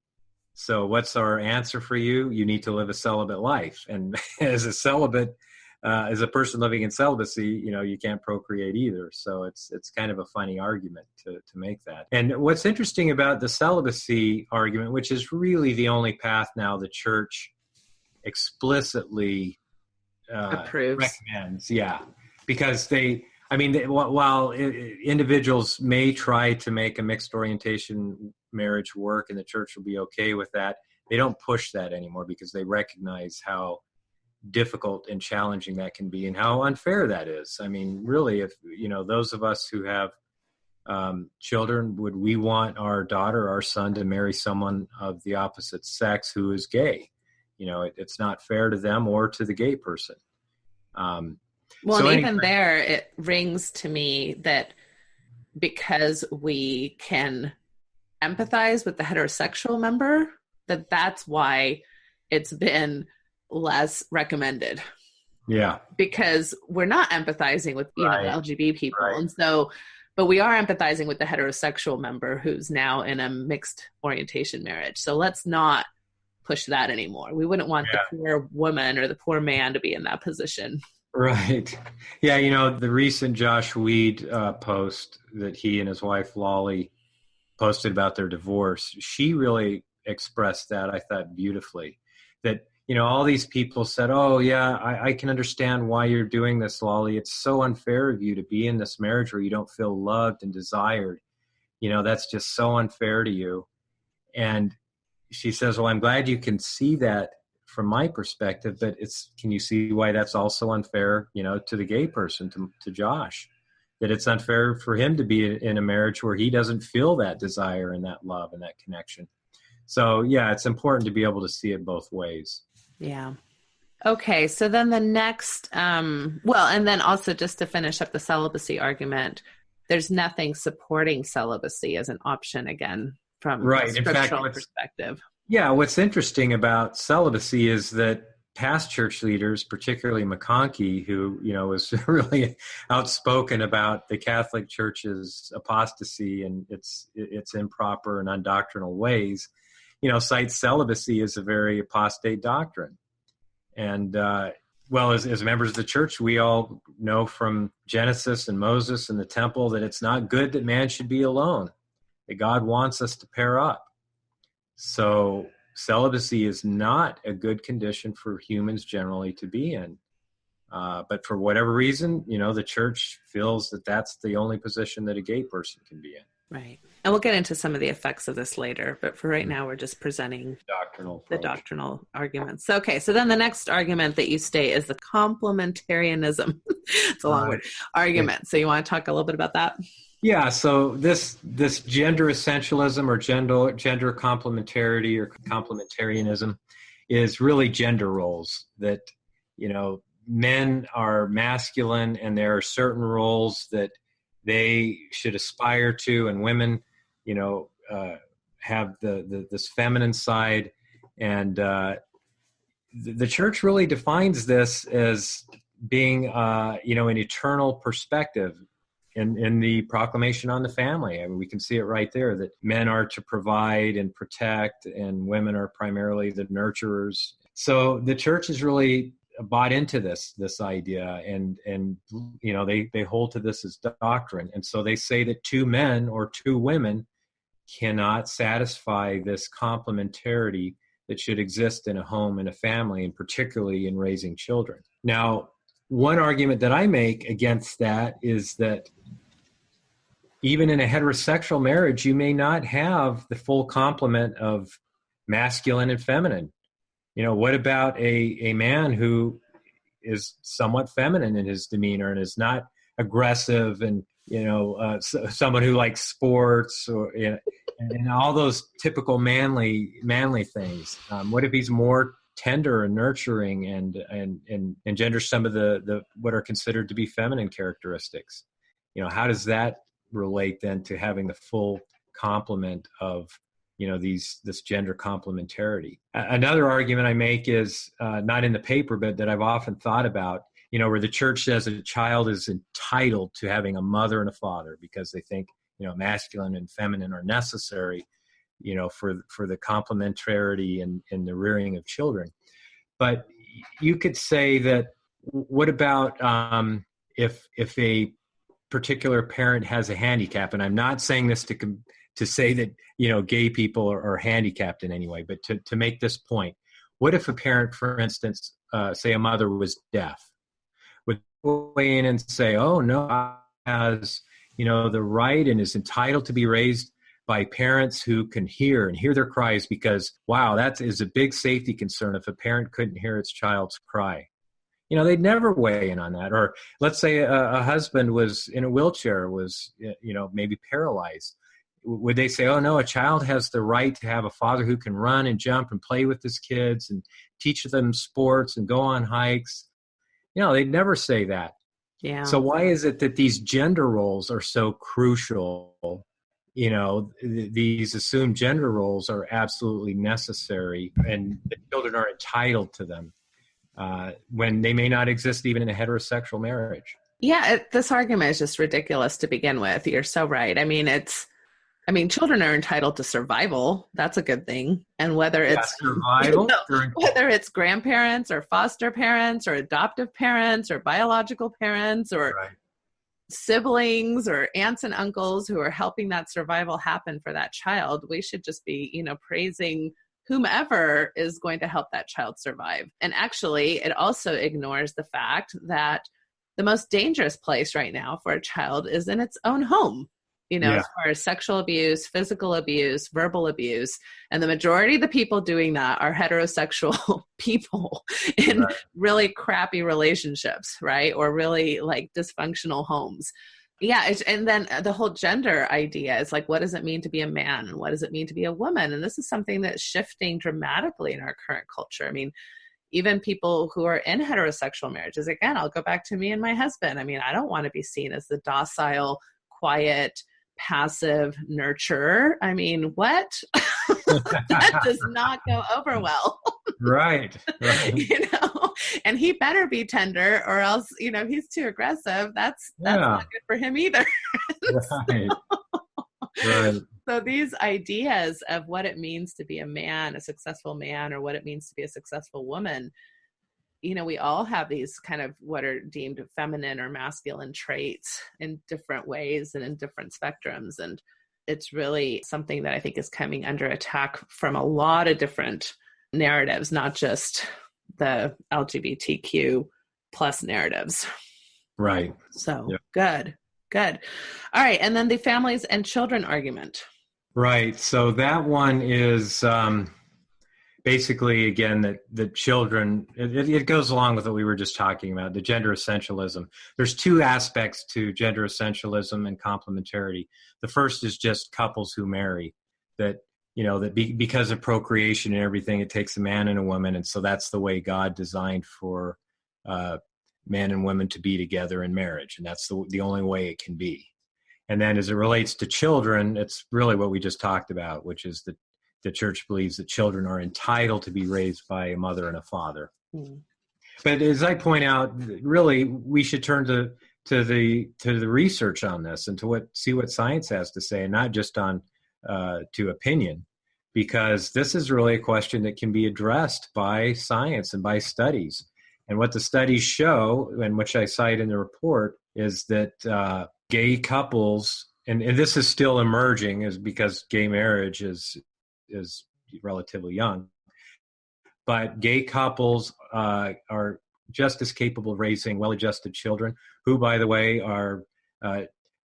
So what's our answer for you? You need to live a celibate life. And as a celibate, as a person living in celibacy, you can't procreate either. So it's kind of a funny argument to make that. And what's interesting about the celibacy argument, which is really the only path now the church explicitly approves, recommends, because while individuals may try to make a mixed orientation marriage work and the church will be okay with that, they don't push that anymore because they recognize how difficult and challenging that can be and how unfair that is. I mean, really, if those of us who have children, would we want our daughter, our son to marry someone of the opposite sex who is gay? It's not fair to them or to the gay person. Even there, it rings to me that because we can empathize with the heterosexual member, that's why it's been less recommended, Yeah. because we're not empathizing with, the Right. LGBT people. Right. And so, but we are empathizing with the heterosexual member who's now in a mixed orientation marriage. So let's not push that anymore. We wouldn't want the poor woman or the poor man to be in that position. Right. Yeah, the recent Josh Weed post that he and his wife Lolly posted about their divorce, she really expressed that, I thought, beautifully. That, all these people said, oh, yeah, I can understand why you're doing this, Lolly. It's so unfair of you to be in this marriage where you don't feel loved and desired. That's just so unfair to you. And she says, well, I'm glad you can see that from my perspective, but can you see why that's also unfair, to the gay person, to Josh, that it's unfair for him to be in a marriage where he doesn't feel that desire and that love and that connection. So yeah, it's important to be able to see it both ways. Yeah. Okay. So then the next, and then also just to finish up the celibacy argument, there's nothing supporting celibacy as an option again from a scriptural perspective. Yeah, what's interesting about celibacy is that past church leaders, particularly McConkie, who was really outspoken about the Catholic Church's apostasy and its improper and undoctrinal ways, cites celibacy as a very apostate doctrine. And as members of the church, we all know from Genesis and Moses and the temple that it's not good that man should be alone, that God wants us to pair up. So celibacy is not a good condition for humans generally to be in. But for whatever reason, the church feels that that's the only position that a gay person can be in. Right. And we'll get into some of the effects of this later. But for right now, we're just presenting the doctrinal arguments. Okay. So then the next argument that you state is the complementarianism. It's a long word. Argument. Yeah. So you want to talk a little bit about that? Yeah, so this gender essentialism or gender complementarity or complementarianism is really gender roles that, men are masculine and there are certain roles that they should aspire to, and women, have this feminine side. And the church really defines this as being, an eternal perspective. In the proclamation on the family, I mean, we can see it right there that men are to provide and protect, and women are primarily the nurturers. So the church has really bought into this idea, and they hold to this as doctrine. And so they say that two men or two women cannot satisfy this complementarity that should exist in a home and a family, and particularly in raising children. Now, one argument that I make against that is that even in a heterosexual marriage, you may not have the full complement of masculine and feminine. What about a man who is somewhat feminine in his demeanor and is not aggressive and, someone who likes sports or, and all those typical manly things? What if he's more tender and nurturing and engenders some of the what are considered to be feminine characteristics? How does that relate then to having the full complement of this gender complementarity? Another argument I make is not in the paper, but that I've often thought about, where the church says a child is entitled to having a mother and a father because they think masculine and feminine are necessary for the complementarity and the rearing of children. But you could say that, what about if a particular parent has a handicap? And I'm not saying this to say that gay people are handicapped in any way, but to make this point, what if a parent, for instance, say a mother was deaf, would weigh in and say, oh no, has the right and is entitled to be raised by parents who can hear their cries, because wow, that is a big safety concern if a parent couldn't hear its child's cry. They'd never weigh in on that. Or let's say a husband was in a wheelchair, was maybe paralyzed. Would they say, oh no, a child has the right to have a father who can run and jump and play with his kids and teach them sports and go on hikes? They'd never say that. Yeah. So why is it that these gender roles are so crucial? These assumed gender roles are absolutely necessary, and the children are entitled to them. when they may not exist even in a heterosexual marriage. Yeah, this argument is just ridiculous to begin with. You're so right. I mean, children are entitled to survival. That's a good thing. And whether it's survival, whether it's grandparents or foster parents or adoptive parents or biological parents or siblings or aunts and uncles who are helping that survival happen for that child, we should just be, praising whomever is going to help that child survive. And actually, it also ignores the fact that the most dangerous place right now for a child is in its own home, as far as sexual abuse, physical abuse, verbal abuse. And the majority of the people doing that are heterosexual people in really crappy relationships, right? Or really like dysfunctional homes. Yeah. And then the whole gender idea is like, what does it mean to be a man? And what does it mean to be a woman? And this is something that's shifting dramatically in our current culture. I mean, even people who are in heterosexual marriages, again, I'll go back to me and my husband. I mean, I don't want to be seen as the docile, quiet, passive nurturer. I mean, what? That does not go over well. Right. And he better be tender or else, he's too aggressive. That's not good for him either. Right. So these ideas of what it means to be a man, a successful man, or what it means to be a successful woman, we all have these kind of what are deemed feminine or masculine traits in different ways and in different spectrums. And it's really something that I think is coming under attack from a lot of different narratives, not just the LGBTQ plus narratives. Right. So Good. All right. And then the families and children argument. Right. So that one is basically, again, that the children, it goes along with what we were just talking about, the gender essentialism. There's two aspects to gender essentialism and complementarity. The first is just couples who marry, because of procreation and everything, it takes a man and a woman. And so that's the way God designed for men and women to be together in marriage. And that's the only way it can be. And then as it relates to children, it's really what we just talked about, which is that the church believes that children are entitled to be raised by a mother and a father. Mm. But as I point out, really, we should turn to the research on this and see what science has to say, and not just on to opinion, because this is really a question that can be addressed by science and by studies. And what the studies show, and which I cite in the report, is that gay couples, and this is still emerging, is because gay marriage is relatively young, but gay couples are just as capable of raising well-adjusted children, who, by the way, are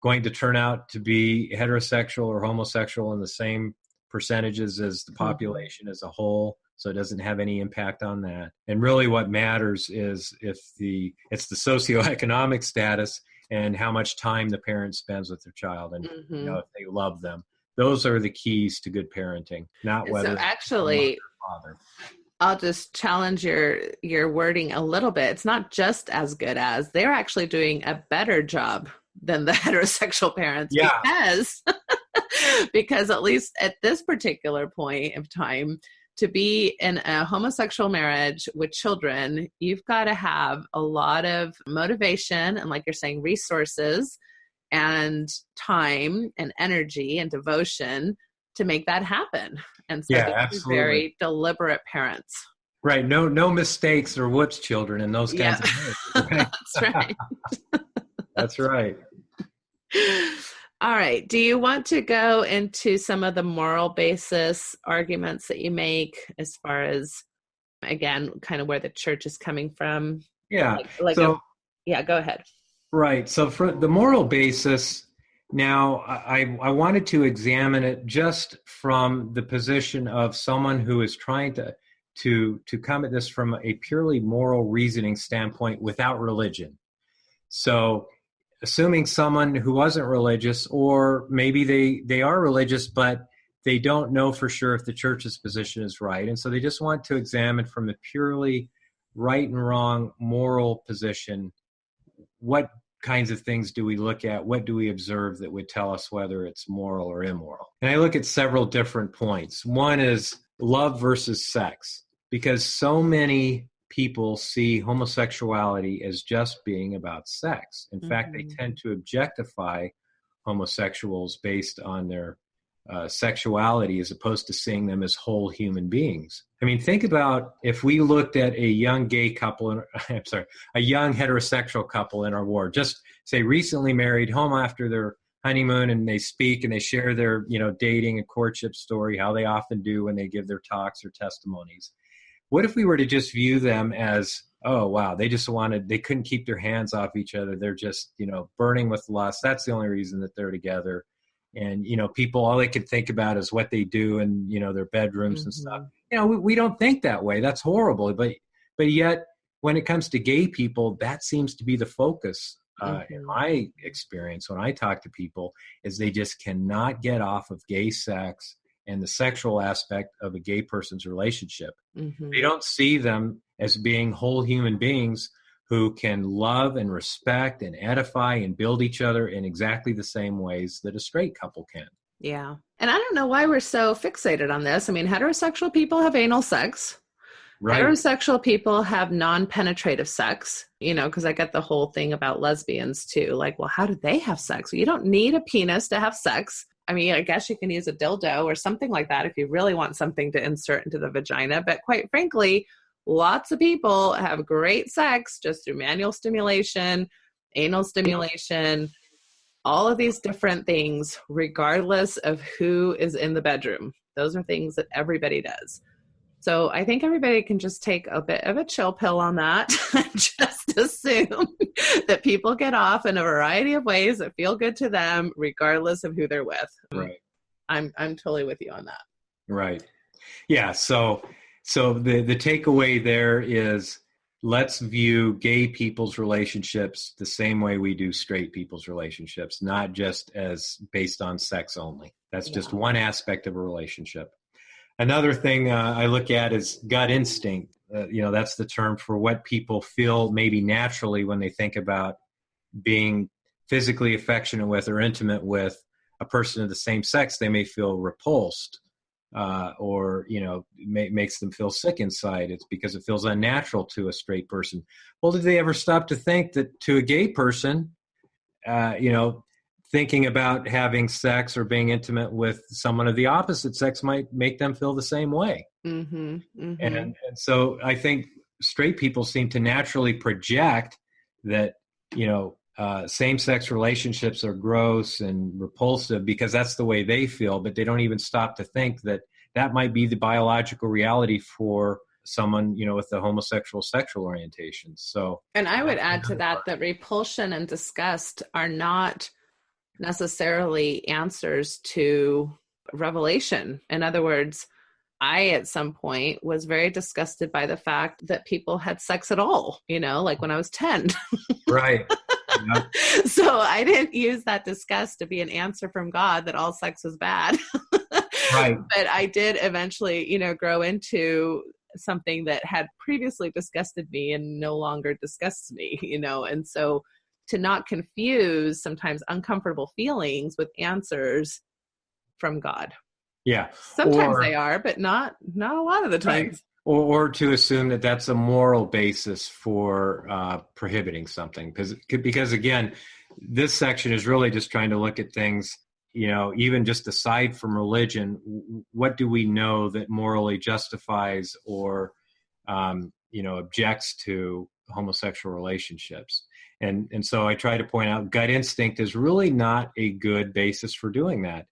going to turn out to be heterosexual or homosexual in the same percentages as the population as a whole. So it doesn't have any impact on that. And really what matters is it's the socioeconomic status and how much time the parent spends with their child, and if they love them. Those are the keys to good parenting, not whether. So actually, father. I'll just challenge your wording a little bit. It's not just as good as, they're actually doing a better job than the heterosexual parents. Yeah. Because at least at this particular point of time, to be in a homosexual marriage with children, you've got to have a lot of motivation and, like you're saying, resources and time and energy and devotion to make that happen. And so these are very deliberate parents. Right. No mistakes or whoops children and those kinds of things. Right? That's right. That's right. All right. Do you want to go into some of the moral basis arguments that you make as far as, again, kind of where the church is coming from? Yeah. Go ahead. Right. So for the moral basis, now I wanted to examine it just from the position of someone who is trying to come at this from a purely moral reasoning standpoint without religion. So assuming someone who wasn't religious, or maybe they are religious, but they don't know for sure if the church's position is right. And so they just want to examine from a purely right and wrong moral position, what kinds of things do we look at? What do we observe that would tell us whether it's moral or immoral? And I look at several different points. One is love versus sex, because so many people see homosexuality as just being about sex. In fact, they Mm-hmm. tend to objectify homosexuals based on their sexuality as opposed to seeing them as whole human beings. I mean, think about if we looked at a young gay couple, a young heterosexual couple in our ward, just say recently married, home after their honeymoon, and they speak and they share their, dating and courtship story, how they often do when they give their talks or testimonies. What if we were to just view them as, oh, wow, they couldn't keep their hands off each other. They're just, burning with lust. That's the only reason that they're together. And, people, all they could think about is what they do in, their bedrooms and stuff. We don't think that way. That's horrible. But yet, when it comes to gay people, that seems to be the focus. In my experience, when I talk to people, is they just cannot get off of gay sex and the sexual aspect of a gay person's relationship. They don't see them as being whole human beings who can love and respect and edify and build each other in exactly the same ways that a straight couple can. Yeah. And I don't know why we're so fixated on this. I mean, heterosexual people have anal sex. Right. Heterosexual people have non-penetrative sex, because I get the whole thing about lesbians too. Like, well, how do they have sex? Well, you don't need a penis to have sex. I mean, I guess you can use a dildo or something like that if you really want something to insert into the vagina. But quite frankly, lots of people have great sex just through manual stimulation, anal stimulation, all of these different things, regardless of who is in the bedroom. Those are things that everybody does. So I think everybody can just take a bit of a chill pill on that and just assume that people get off in a variety of ways that feel good to them, regardless of who they're with. Right. I'm totally with you on that. Right. Yeah. So the takeaway there is, let's view gay people's relationships the same way we do straight people's relationships, not just as based on sex only. That's just one aspect of a relationship. Another thing I look at is gut instinct. That's the term for what people feel maybe naturally when they think about being physically affectionate with or intimate with a person of the same sex. They may feel repulsed or makes them feel sick inside. It's because it feels unnatural to a straight person. Well, did they ever stop to think that to a gay person, thinking about having sex or being intimate with someone of the opposite sex might make them feel the same way. And so I think straight people seem to naturally project that, same-sex relationships are gross and repulsive because that's the way they feel, but they don't even stop to think that that might be the biological reality for someone, with the homosexual sexual orientation. So, and I would add to that repulsion and disgust are not necessarily answers to revelation. In other words, I, at some point, was very disgusted by the fact that people had sex at all, like when I was 10. Right. Yep. So I didn't use that disgust to be an answer from God that all sex was bad. Right. But I did eventually, grow into something that had previously disgusted me and no longer disgusts me, and so to not confuse sometimes uncomfortable feelings with answers from God. Yeah. Sometimes they are, but not a lot of the times. Right. Or to assume that that's a moral basis for prohibiting something. Because again, this section is really just trying to look at things, even just aside from religion, what do we know that morally justifies or, objects to homosexual relationships? And so I try to point out gut instinct is really not a good basis for doing that.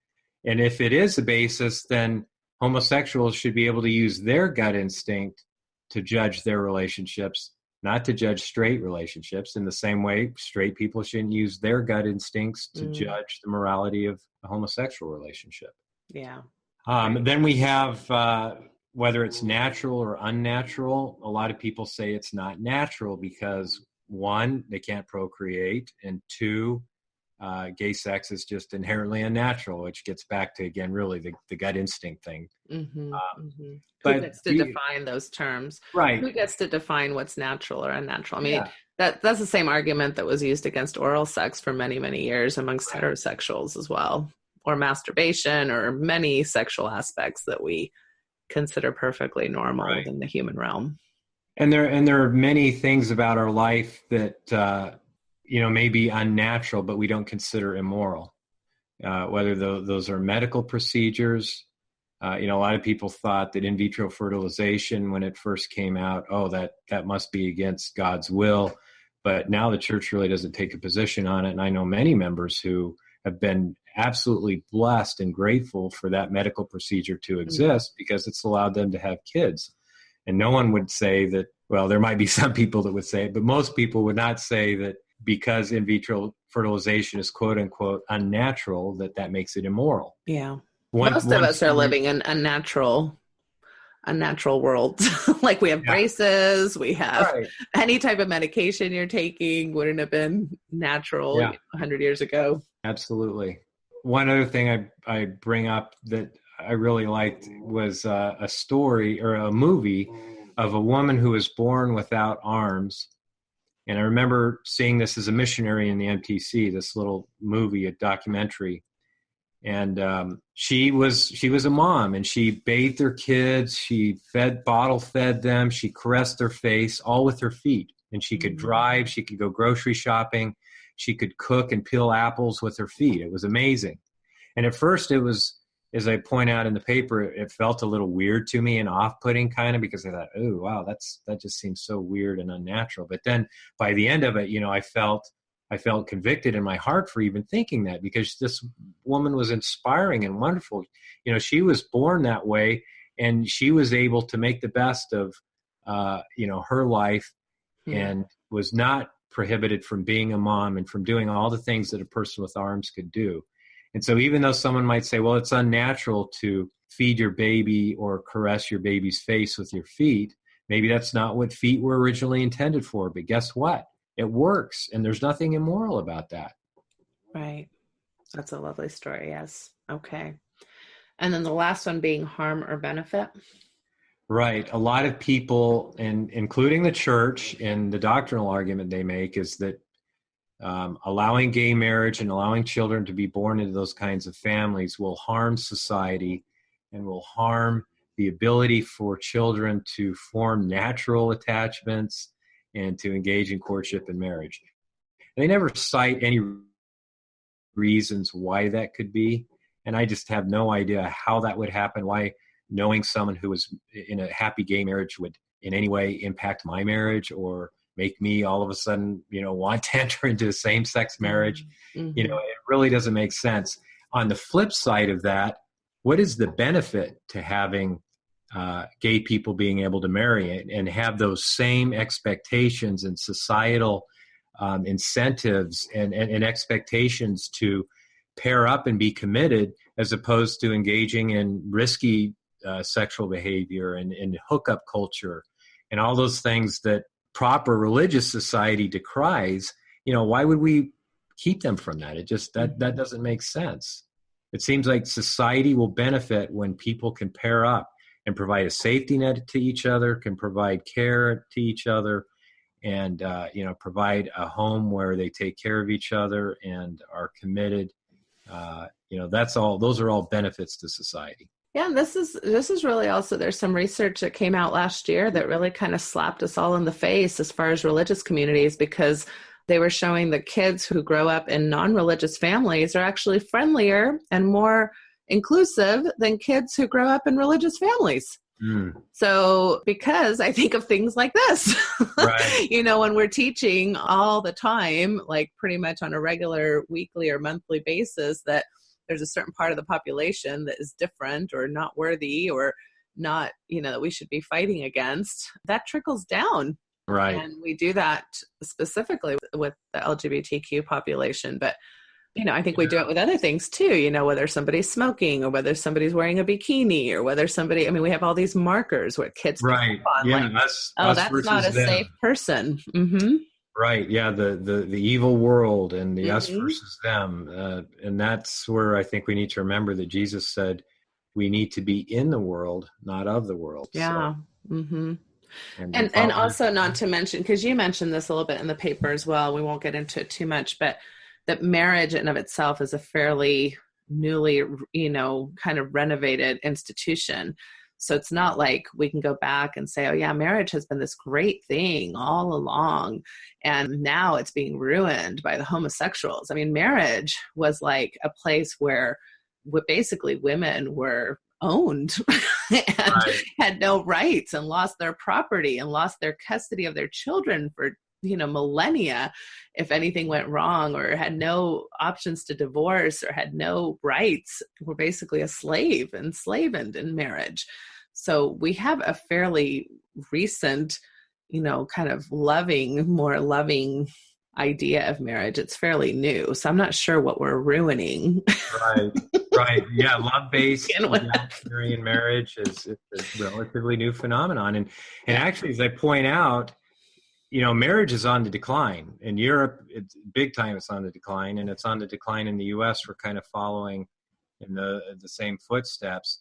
And if it is a basis, then homosexuals should be able to use their gut instinct to judge their relationships, not to judge straight relationships. In the same way, straight people shouldn't use their gut instincts to judge the morality of a homosexual relationship. Yeah. Then we have whether it's natural or unnatural. A lot of people say it's not natural because, one, they can't procreate, and two, gay sex is just inherently unnatural, which gets back to, again, really the gut instinct thing. But who gets to define those terms? Right. Who gets to define what's natural or unnatural? I mean, that's the same argument that was used against oral sex for many, many years amongst heterosexuals as well, or masturbation, or many sexual aspects that we consider perfectly normal in the human realm. And there are many things about our life that may be unnatural, but we don't consider immoral. Whether those are medical procedures. A lot of people thought that in vitro fertilization, when it first came out, that must be against God's will. But now the church really doesn't take a position on it. And I know many members who have been absolutely blessed and grateful for that medical procedure to exist because it's allowed them to have kids. And no one would say that, well, there might be some people that would say it, but most people would not say that because in vitro fertilization is quote unquote unnatural, that makes it immoral. Yeah. Most of us are living in unnatural world. Like we have braces, we have any type of medication you're taking wouldn't have been natural 100 years ago. Absolutely. One other thing I bring up that I really liked was a story or a movie of a woman who was born without arms. And I remember seeing this as a missionary in the MTC, this little movie, a documentary. And she was a mom, and she bathed her kids. She bottle fed them. She caressed their face, all with her feet. And she could drive. She could go grocery shopping. She could cook and peel apples with her feet. It was amazing. And at first it was, as I point out in the paper, it felt a little weird to me and off-putting kind of, because I thought, oh, wow, that just seems so weird and unnatural. But then by the end of it, I felt convicted in my heart for even thinking that, because this woman was inspiring and wonderful. She was born that way, and she was able to make the best of, her life and was not prohibited from being a mom and from doing all the things that a person with arms could do. And so even though someone might say, well, it's unnatural to feed your baby or caress your baby's face with your feet, maybe that's not what feet were originally intended for. But guess what? It works, and there's nothing immoral about that. Right. That's a lovely story. Yes. Okay. And then the last one being harm or benefit. Right. A lot of people, and including the church, and the doctrinal argument they make is that allowing gay marriage and allowing children to be born into those kinds of families will harm society and will harm the ability for children to form natural attachments and to engage in courtship and marriage. And they never cite any reasons why that could be. And I just have no idea how that would happen, why knowing someone who was in a happy gay marriage would in any way impact my marriage or make me all of a sudden, want to enter into a same-sex marriage. Mm-hmm. It really doesn't make sense. On the flip side of that, what is the benefit to having gay people being able to marry and have those same expectations and societal incentives and expectations to pair up and be committed, as opposed to engaging in risky sexual behavior and hookup culture and all those things that proper religious society decries? Why would we keep them from that? It just, that doesn't make sense. It seems like society will benefit when people can pair up and provide a safety net to each other, can provide care to each other, and provide a home where they take care of each other and are committed. That's all. Those are all benefits to society. Yeah, and this is really also, there's some research that came out last year that really kind of slapped us all in the face as far as religious communities, because they were showing that kids who grow up in non-religious families are actually friendlier and more inclusive than kids who grow up in religious families. So because I think of things like this, right. When we're teaching all the time, like pretty much on a regular weekly or monthly basis, that there's a certain part of the population that is different or not worthy or not, that we should be fighting against, that trickles down. Right. And we do that specifically with the LGBTQ population. But, I think we do it with other things too, whether somebody's smoking or whether somebody's wearing a bikini or whether we have all these markers where kids right. on, yeah, like, us that's not a them. safe person. Mm-hmm. Right. Yeah. The evil world and the us versus them. And that's where I think we need to remember that Jesus said we need to be in the world, not of the world. Yeah. So, mm-hmm. And also not to mention, because you mentioned this a little bit in the paper as well, we won't get into it too much, but that marriage in of itself is a fairly newly, kind of renovated institution. So it's not like we can go back and say, oh yeah, marriage has been this great thing all along, and now it's being ruined by the homosexuals. I mean, marriage was like a place where basically women were owned and had no rights and lost their property and lost their custody of their children for millennia if anything went wrong, or had no options to divorce, or had no rights, were basically a slave, enslaved in marriage. So we have a fairly recent, kind of more loving idea of marriage. It's fairly new. So I'm not sure what we're ruining. Right. Yeah. Love-based egalitarian marriage is a relatively new phenomenon. And actually, as I point out, marriage is on the decline. In Europe, it's big time, it's on the decline, and it's on the decline in the US. We're kind of following in the same footsteps.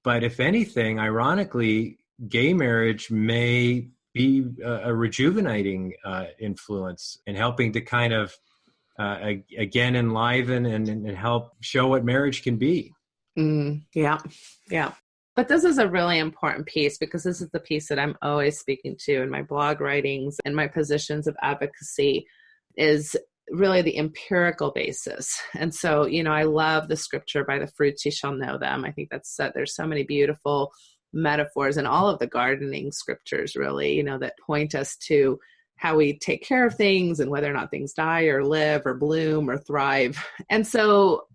But if anything, ironically, gay marriage may be a rejuvenating influence in helping to kind of, again, enliven and help show what marriage can be. Yeah. But this is a really important piece, because this is the piece that I'm always speaking to in my blog writings and my positions of advocacy, is really the empirical basis. And so, I love the scripture, by the fruits you shall know them. I think there's so many beautiful metaphors in all of the gardening scriptures, really, that point us to how we take care of things and whether or not things die or live or bloom or thrive. And so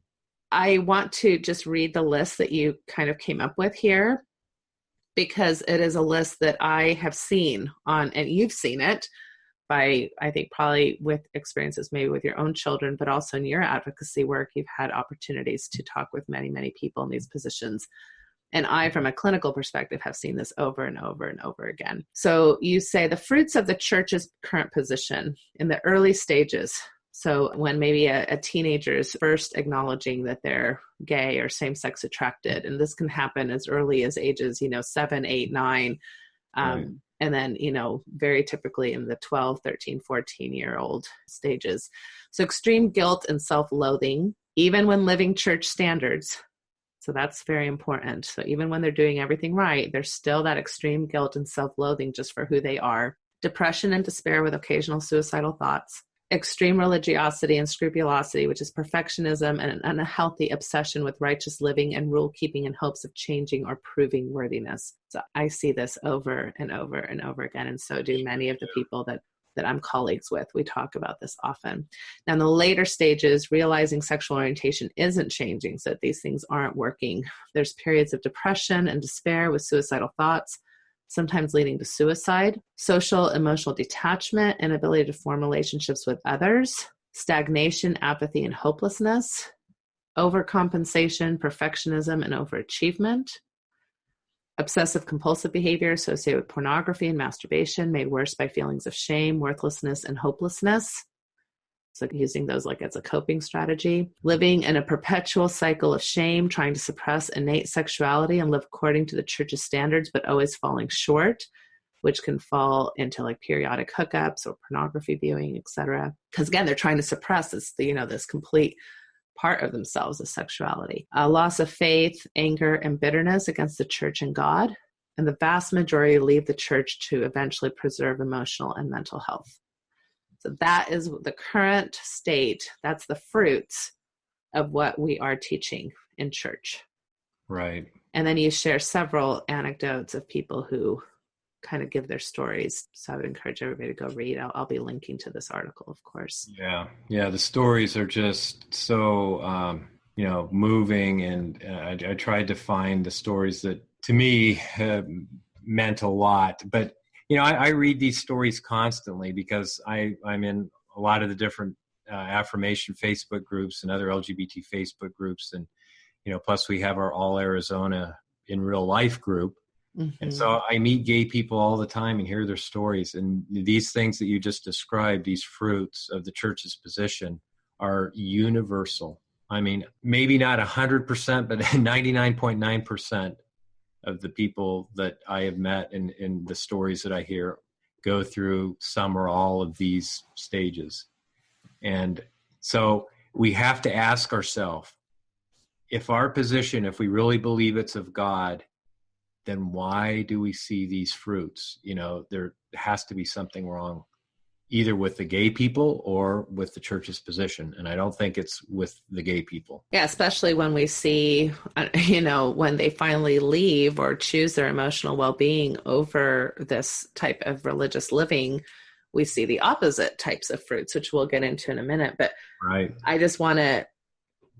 I want to just read the list that you kind of came up with here, because it is a list that I have seen and you've seen it by, I think, probably with experiences maybe with your own children, but also in your advocacy work, you've had opportunities to talk with many, many people in these positions. And I, from a clinical perspective, have seen this over and over and over again. So you say the fruits of the church's current position in the early stages. So when maybe a teenager is first acknowledging that they're gay or same-sex attracted, and this can happen as early as ages, 7, 8, 9, Right. And then, very typically in the 12, 13, 14-year-old stages. So extreme guilt and self-loathing, even when living church standards. So that's very important. So even when they're doing everything right, there's still that extreme guilt and self-loathing just for who they are. Depression and despair with occasional suicidal thoughts. Extreme religiosity and scrupulosity, which is perfectionism and an unhealthy obsession with righteous living and rule-keeping in hopes of changing or proving worthiness. So I see this over and over and over again, and so do many of the people that I'm colleagues with. We talk about this often. Now, in the later stages, realizing sexual orientation isn't changing, so that these things aren't working. There's periods of depression and despair with suicidal thoughts, sometimes leading to suicide, social emotional detachment, inability to form relationships with others, stagnation, apathy, and hopelessness, overcompensation, perfectionism, and overachievement, obsessive compulsive behavior associated with pornography and masturbation, made worse by feelings of shame, worthlessness, and hopelessness. So using those like as a coping strategy, living in a perpetual cycle of shame, trying to suppress innate sexuality and live according to the church's standards, but always falling short, which can fall into like periodic hookups or pornography viewing, etc. Because again, they're trying to suppress this, this complete part of themselves as sexuality. A loss of faith, anger, and bitterness against the church and God. And the vast majority leave the church to eventually preserve emotional and mental health. So that is the current state. That's the fruits of what we are teaching in church. Right. And then you share several anecdotes of people who kind of give their stories. So I would encourage everybody to go read. I'll be linking to this article, of course. Yeah. The stories are just so, moving. And I tried to find the stories that to me meant a lot. But I read these stories constantly because I'm in a lot of the different affirmation Facebook groups and other LGBT Facebook groups. And, plus we have our All Arizona in Real Life group. Mm-hmm. And so I meet gay people all the time and hear their stories. And these things that you just described, these fruits of the church's position, are universal. I mean, maybe not 100%, but 99.9%. Of the people that I have met and in the stories that I hear go through some or all of these stages. And so we have to ask ourselves, if our position, if we really believe it's of God, then why do we see these fruits? There has to be something wrong, either with the gay people or with the church's position. And I don't think it's with the gay people. Yeah, especially when we see, when they finally leave or choose their emotional well-being over this type of religious living, we see the opposite types of fruits, which we'll get into in a minute. But Right. I just want to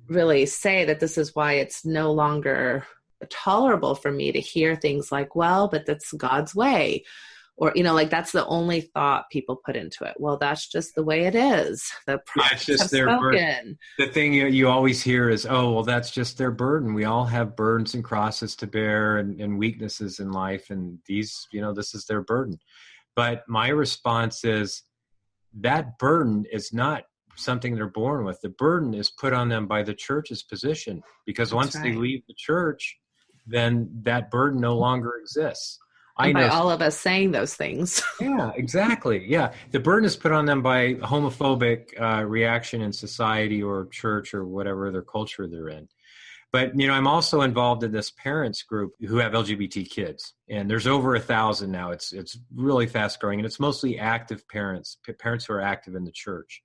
really say that this is why it's no longer tolerable for me to hear things like, well, but that's God's way. Or, that's the only thought people put into it. Well, that's just the way it is. The prophets have spoken. The thing you always hear is, oh, well, that's just their burden. We all have burdens and crosses to bear and weaknesses in life. And these, this is their burden. But my response is that burden is not something they're born with. The burden is put on them by the church's position, because once they leave the church, then that burden no longer exists. And by all of us saying those things. Yeah, exactly. Yeah. The burden is put on them by homophobic reaction in society or church or whatever other culture they're in. But, I'm also involved in this parents group who have LGBT kids, and there's over 1,000 now. It's really fast growing, and it's mostly active parents who are active in the church.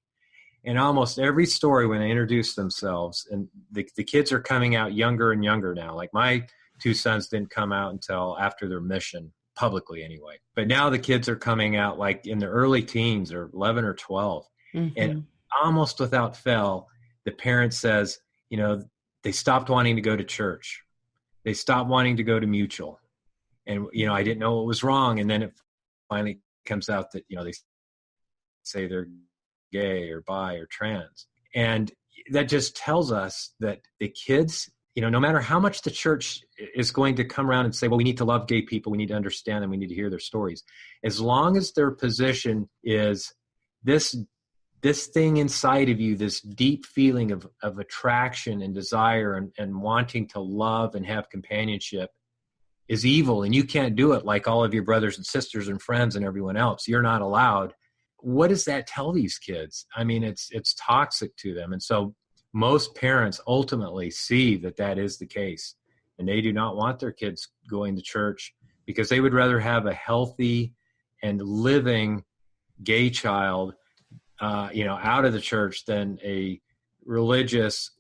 And almost every story when they introduce themselves, and the kids are coming out younger and younger now. Like my 2 sons didn't come out until after their mission, publicly anyway. But now the kids are coming out like in their early teens or 11 or 12. Mm-hmm. And almost without fail, the parent says, they stopped wanting to go to church. They stopped wanting to go to Mutual. And, I didn't know what was wrong. And then it finally comes out that, they say they're gay or bi or trans. And that just tells us that the kids, no matter how much the church is going to come around and say, well, we need to love gay people, we need to understand them, we need to hear their stories. As long as their position is this thing inside of you, this deep feeling of attraction and desire and wanting to love and have companionship is evil, and you can't do it like all of your brothers and sisters and friends and everyone else. You're not allowed. What does that tell these kids? I mean, it's toxic to them. And so most parents ultimately see that is the case, and they do not want their kids going to church because they would rather have a healthy and living gay child, out of the church than a religious,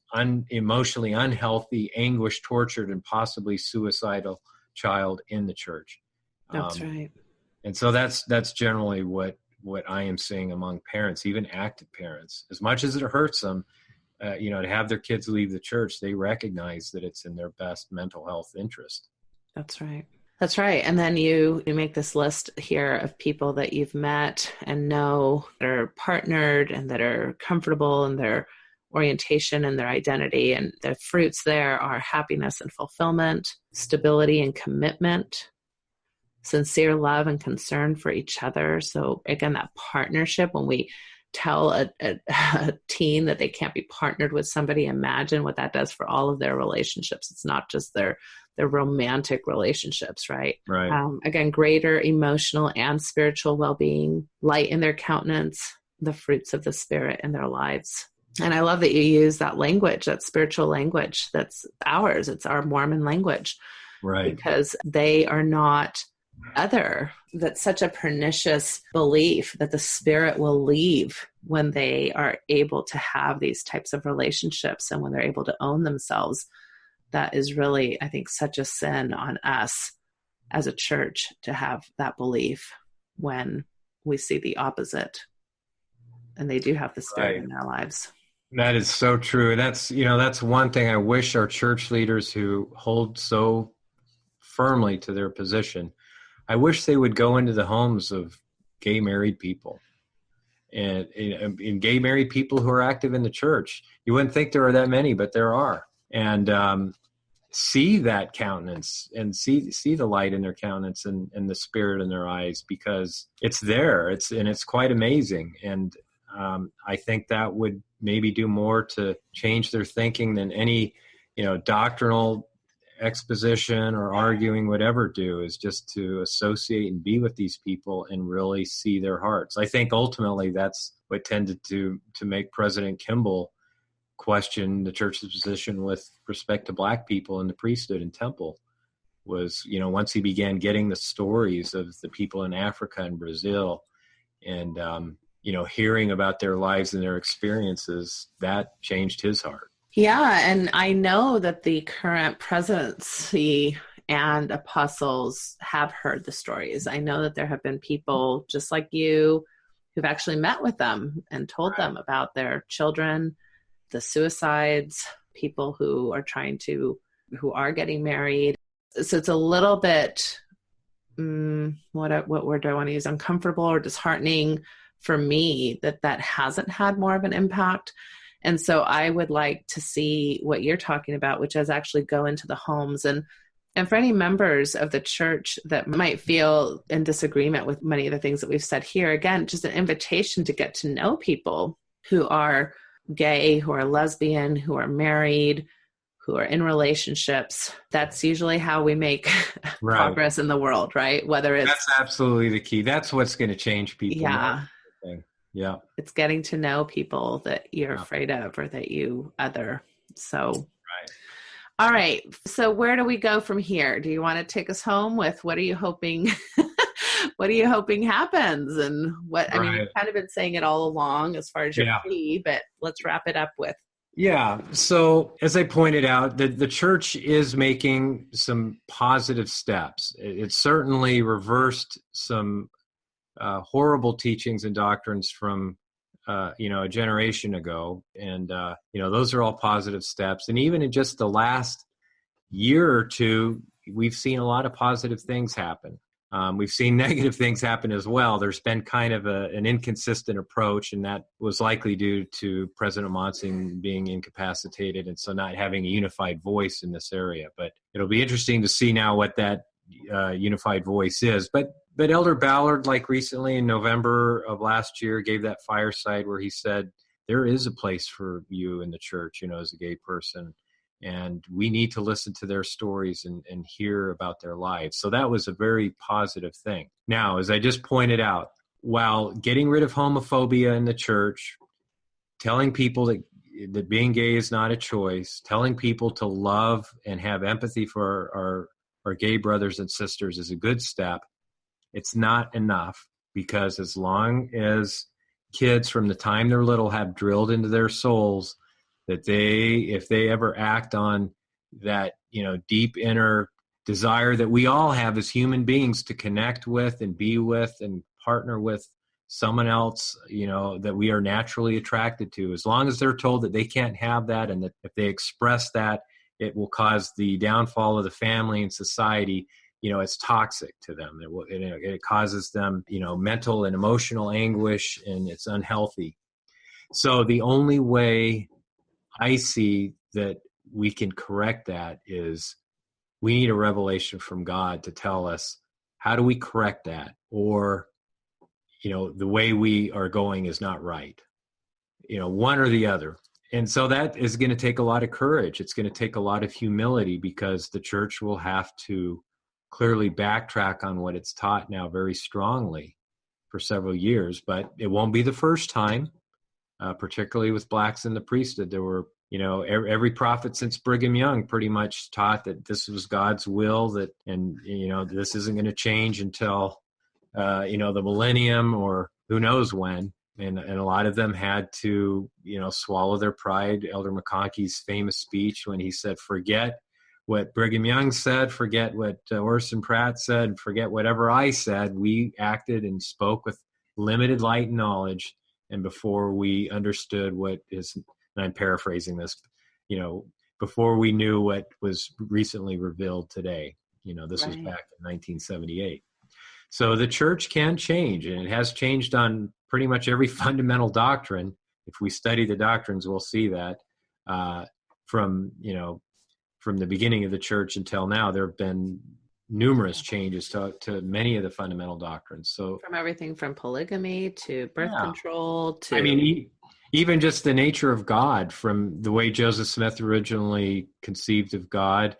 emotionally unhealthy, anguish, tortured, and possibly suicidal child in the church. That's right. And so that's generally what I am seeing among parents, even active parents. As much as it hurts them, to have their kids leave the church, they recognize that it's in their best mental health interest. That's right. That's right. And then you make this list here of people that you've met and know that are partnered and that are comfortable in their orientation and their identity. And the fruits there are happiness and fulfillment, stability and commitment, sincere love and concern for each other. So again, that partnership, when we tell a teen that they can't be partnered with somebody, imagine what that does for all of their relationships. It's not just their romantic relationships, right? Right. Again, greater emotional and spiritual well-being, light in their countenance, the fruits of the Spirit in their lives. And I love that you use that language, that spiritual language. That's ours. It's our Mormon language. Right. Because they are not other. That's such a pernicious belief that the Spirit will leave when they are able to have these types of relationships and when they're able to own themselves. That is really, I think, such a sin on us as a church to have that belief when we see the opposite. And they do have the Spirit in their lives. That is so true. That's one thing I wish our church leaders who hold so firmly to their position, I wish they would go into the homes of gay married people and gay married people who are active in the church. You wouldn't think there are that many, but there are. And see that countenance and see the light in their countenance and the Spirit in their eyes, because it's there. It's quite amazing. And I think that would maybe do more to change their thinking than any, doctrinal exposition or arguing would ever do, is just to associate and be with these people and really see their hearts. I think ultimately that's what tended to make President Kimball question the church's position with respect to Black people in the priesthood and temple. was, once he began getting the stories of the people in Africa and Brazil and, hearing about their lives and their experiences, that changed his heart. Yeah, and I know that the current presidency and apostles have heard the stories. I know that there have been people just like you who've actually met with them and told them about their children, the suicides, people who are who are getting married. So it's a little bit, what word do I want to use? Uncomfortable or disheartening for me that hasn't had more of an impact. And so I would like to see what you're talking about, which is actually go into the homes. And for any members of the church that might feel in disagreement with many of the things that we've said here, again, just an invitation to get to know people who are gay, who are lesbian, who are married, who are in relationships. That's usually how we make progress in the world, right? That's absolutely the key. That's what's going to change people. Yeah. Yeah. It's getting to know people that you're afraid of or that you other. So, right. All right. So where do we go from here? Do you want to take us home with what are you hoping, what are you hoping happens? And I mean, you've kind of been saying it all along as far as your plea, but let's wrap it up with. Yeah. So as I pointed out, the church is making some positive steps. It certainly reversed some horrible teachings and doctrines from, a generation ago. And, those are all positive steps. And even in just the last year or two, we've seen a lot of positive things happen. We've seen negative things happen as well. There's been kind of an inconsistent approach, and that was likely due to President Monsing being incapacitated and so not having a unified voice in this area. But it'll be interesting to see now what that unified voice is. But Elder Ballard, like recently in November of last year, gave that fireside where he said, there is a place for you in the church, as a gay person. And we need to listen to their stories and hear about their lives. So that was a very positive thing. Now, as I just pointed out, while getting rid of homophobia in the church, telling people that being gay is not a choice, telling people to love and have empathy for our gay brothers and sisters is a good step, it's not enough, because as long as kids from the time they're little have drilled into their souls that if they ever act on that, deep inner desire that we all have as human beings to connect with and be with and partner with someone else, that we are naturally attracted to, as long as they're told that they can't have that and that if they express that, it will cause the downfall of the family and society, it's toxic to them. It causes them, mental and emotional anguish, and it's unhealthy. So the only way I see that we can correct that is we need a revelation from God to tell us, how do we correct that? Or, the way we are going is not right, one or the other. And so that is going to take a lot of courage. It's going to take a lot of humility, because the church will have to clearly backtrack on what it's taught now very strongly for several years. But it won't be the first time. Particularly with blacks in the priesthood. There were, every prophet since Brigham Young pretty much taught that this was God's will, and this isn't going to change until, the millennium or who knows when. And a lot of them had to, swallow their pride. Elder McConkey's famous speech when he said, forget what Brigham Young said, forget what Orson Pratt said, forget whatever I said. We acted and spoke with limited light and knowledge. And before we understood what is, and I'm paraphrasing this, before we knew what was recently revealed today, this was back in 1978. So the church can change, and it has changed on pretty much every fundamental doctrine. If we study the doctrines, we'll see that from the beginning of the church until now, there have been numerous changes to many of the fundamental doctrines. So from everything from polygamy to birth control to even just the nature of God, from the way Joseph Smith originally conceived of God,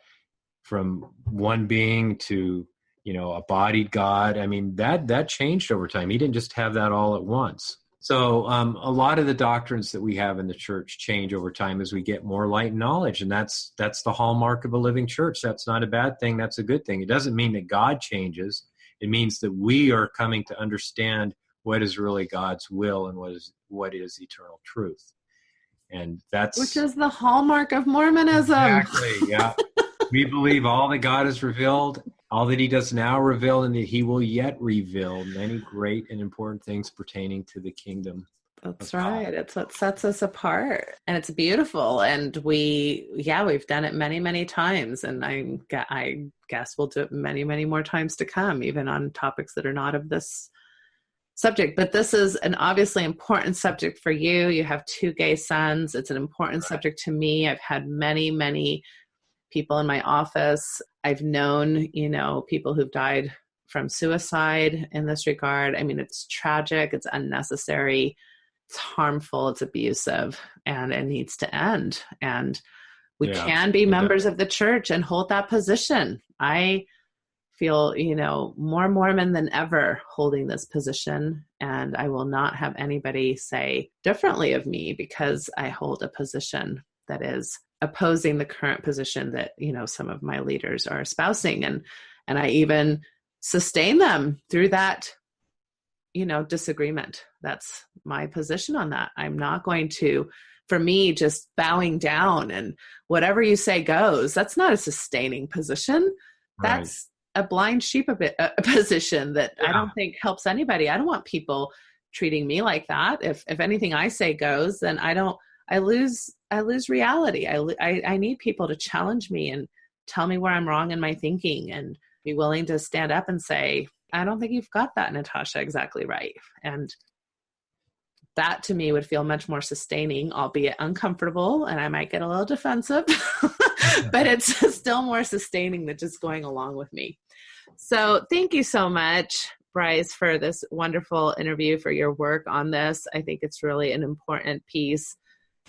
from one being to a bodied God. I mean, that changed over time. He didn't just have that all at once. So a lot of the doctrines that we have in the church change over time as we get more light and knowledge, and that's the hallmark of a living church. That's not a bad thing. That's a good thing. It doesn't mean that God changes. It means that we are coming to understand what is really God's will and what is eternal truth. And which is the hallmark of Mormonism. Exactly, yeah. We believe all that God has revealed, all that he does now reveal, and that he will yet reveal many great and important things pertaining to the kingdom. That's right. It's what sets us apart, and it's beautiful. And we've done it many, many times, and I guess we'll do it many, many more times to come, even on topics that are not of this subject. But this is an obviously important subject for you. You have 2 gay sons. It's an important subject to me. I've had many, many people in my office. I've known, people who've died from suicide in this regard. I mean, it's tragic. It's unnecessary. It's harmful. It's abusive, and it needs to end. And we can be members of the church and hold that position. I feel, more Mormon than ever holding this position, and I will not have anybody say differently of me because I hold a position that is opposing the current position that, some of my leaders are espousing. And I even sustain them through that, disagreement. That's my position on that. I'm not going to, for me, just bowing down and whatever you say goes. That's not a sustaining position. Right. That's a blind sheep a position that I don't think helps anybody. I don't want people treating me like that. If anything I say goes, then I lose reality. I need people to challenge me and tell me where I'm wrong in my thinking and be willing to stand up and say, I don't think you've got that, Natasha, exactly right. And that to me would feel much more sustaining, albeit uncomfortable, and I might get a little defensive, but it's still more sustaining than just going along with me. So thank you so much, Bryce, for this wonderful interview, for your work on this. I think it's really an important piece.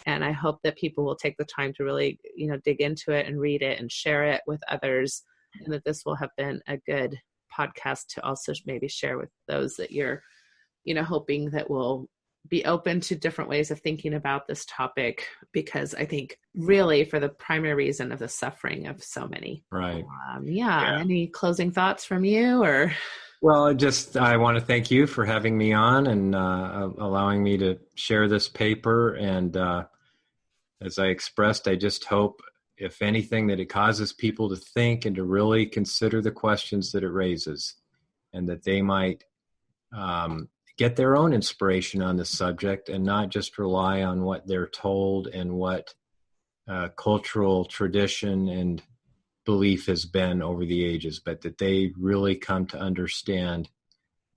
And I hope that people will take the time to really, dig into it and read it and share it with others. And that this will have been a good podcast to also maybe share with those that you're, hoping that will be open to different ways of thinking about this topic. Because I think really for the primary reason of the suffering of so many. Right. Any closing thoughts from you or? Well, I want to thank you for having me on and allowing me to share this paper. And as I expressed, I just hope, if anything, that it causes people to think and to really consider the questions that it raises, and that they might get their own inspiration on this subject and not just rely on what they're told and what cultural tradition and belief has been over the ages, but that they really come to understand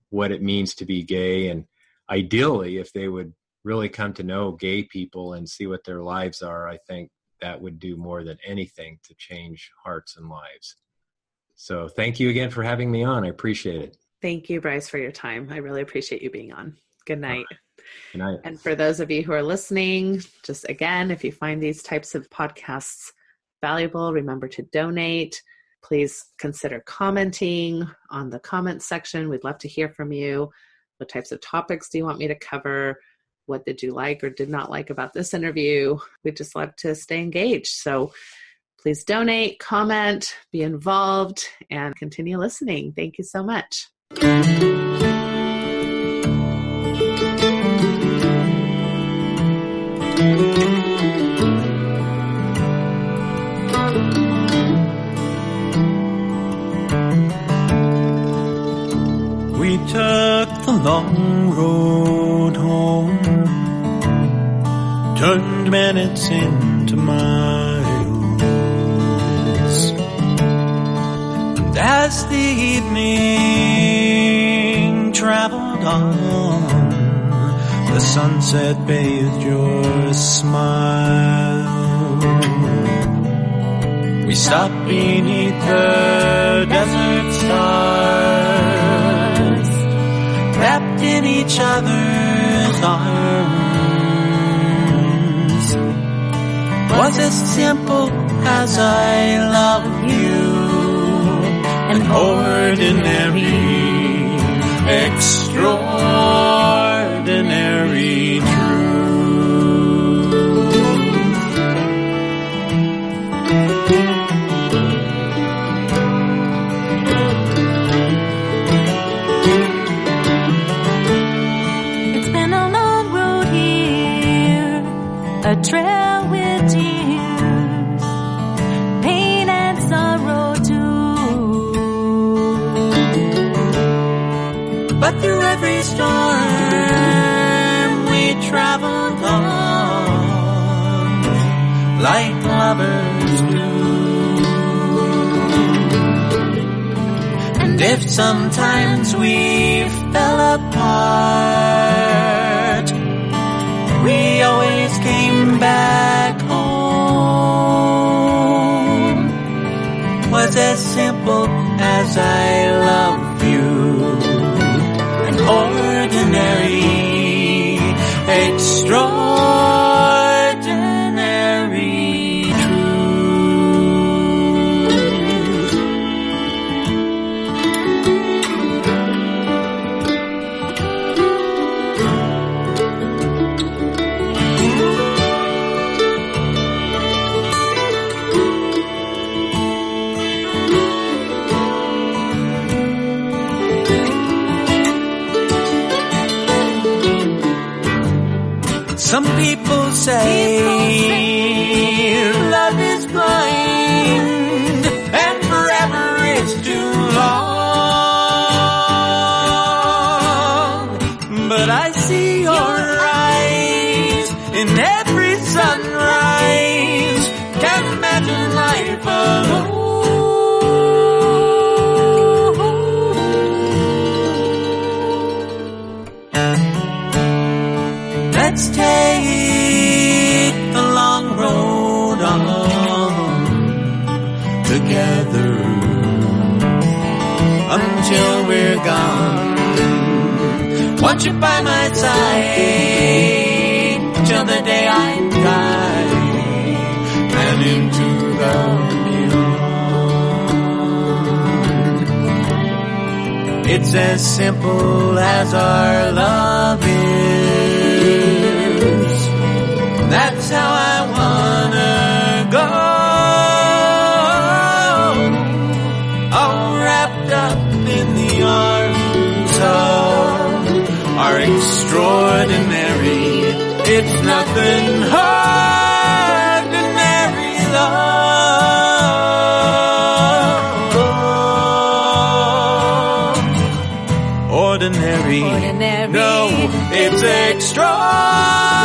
what it means to be gay. And ideally, if they would really come to know gay people and see what their lives are, I think that would do more than anything to change hearts and lives. So thank you again for having me on. I appreciate it. Thank you, Bryce, for your time. I really appreciate you being on. Good night. Good night. And for those of you who are listening, just again, if you find these types of podcasts valuable, remember to donate. Please consider commenting on the comments section. We'd love to hear from you. What types of topics do you want me to cover? What did you like or did not like about this interview? We'd just love to stay engaged. So please donate, comment, be involved, and continue listening. Thank you so much. We took the long road home, turned minutes into miles, and as the evening traveled on, the sunset bathed your smile. We stopped beneath the desert stars, wrapped in each other's arms. Was as simple as I love you, an ordinary, extraordinary but through every storm we traveled on like lovers do. And if sometimes we fell apart, we always came back home. Was as simple as I love you, an ordinary, extraordinary truth. Some people say love is blind and forever is too long. But I see your eyes in every sunrise. Can't imagine life alone. Let's take the long road on together until we're gone. Want you by my side till the day I die and into the beyond. It's as simple as our love is. That's how I wanna go, all wrapped up in the arms of our extraordinary, it's nothing ordinary love. Ordinary. No, it's extraordinary.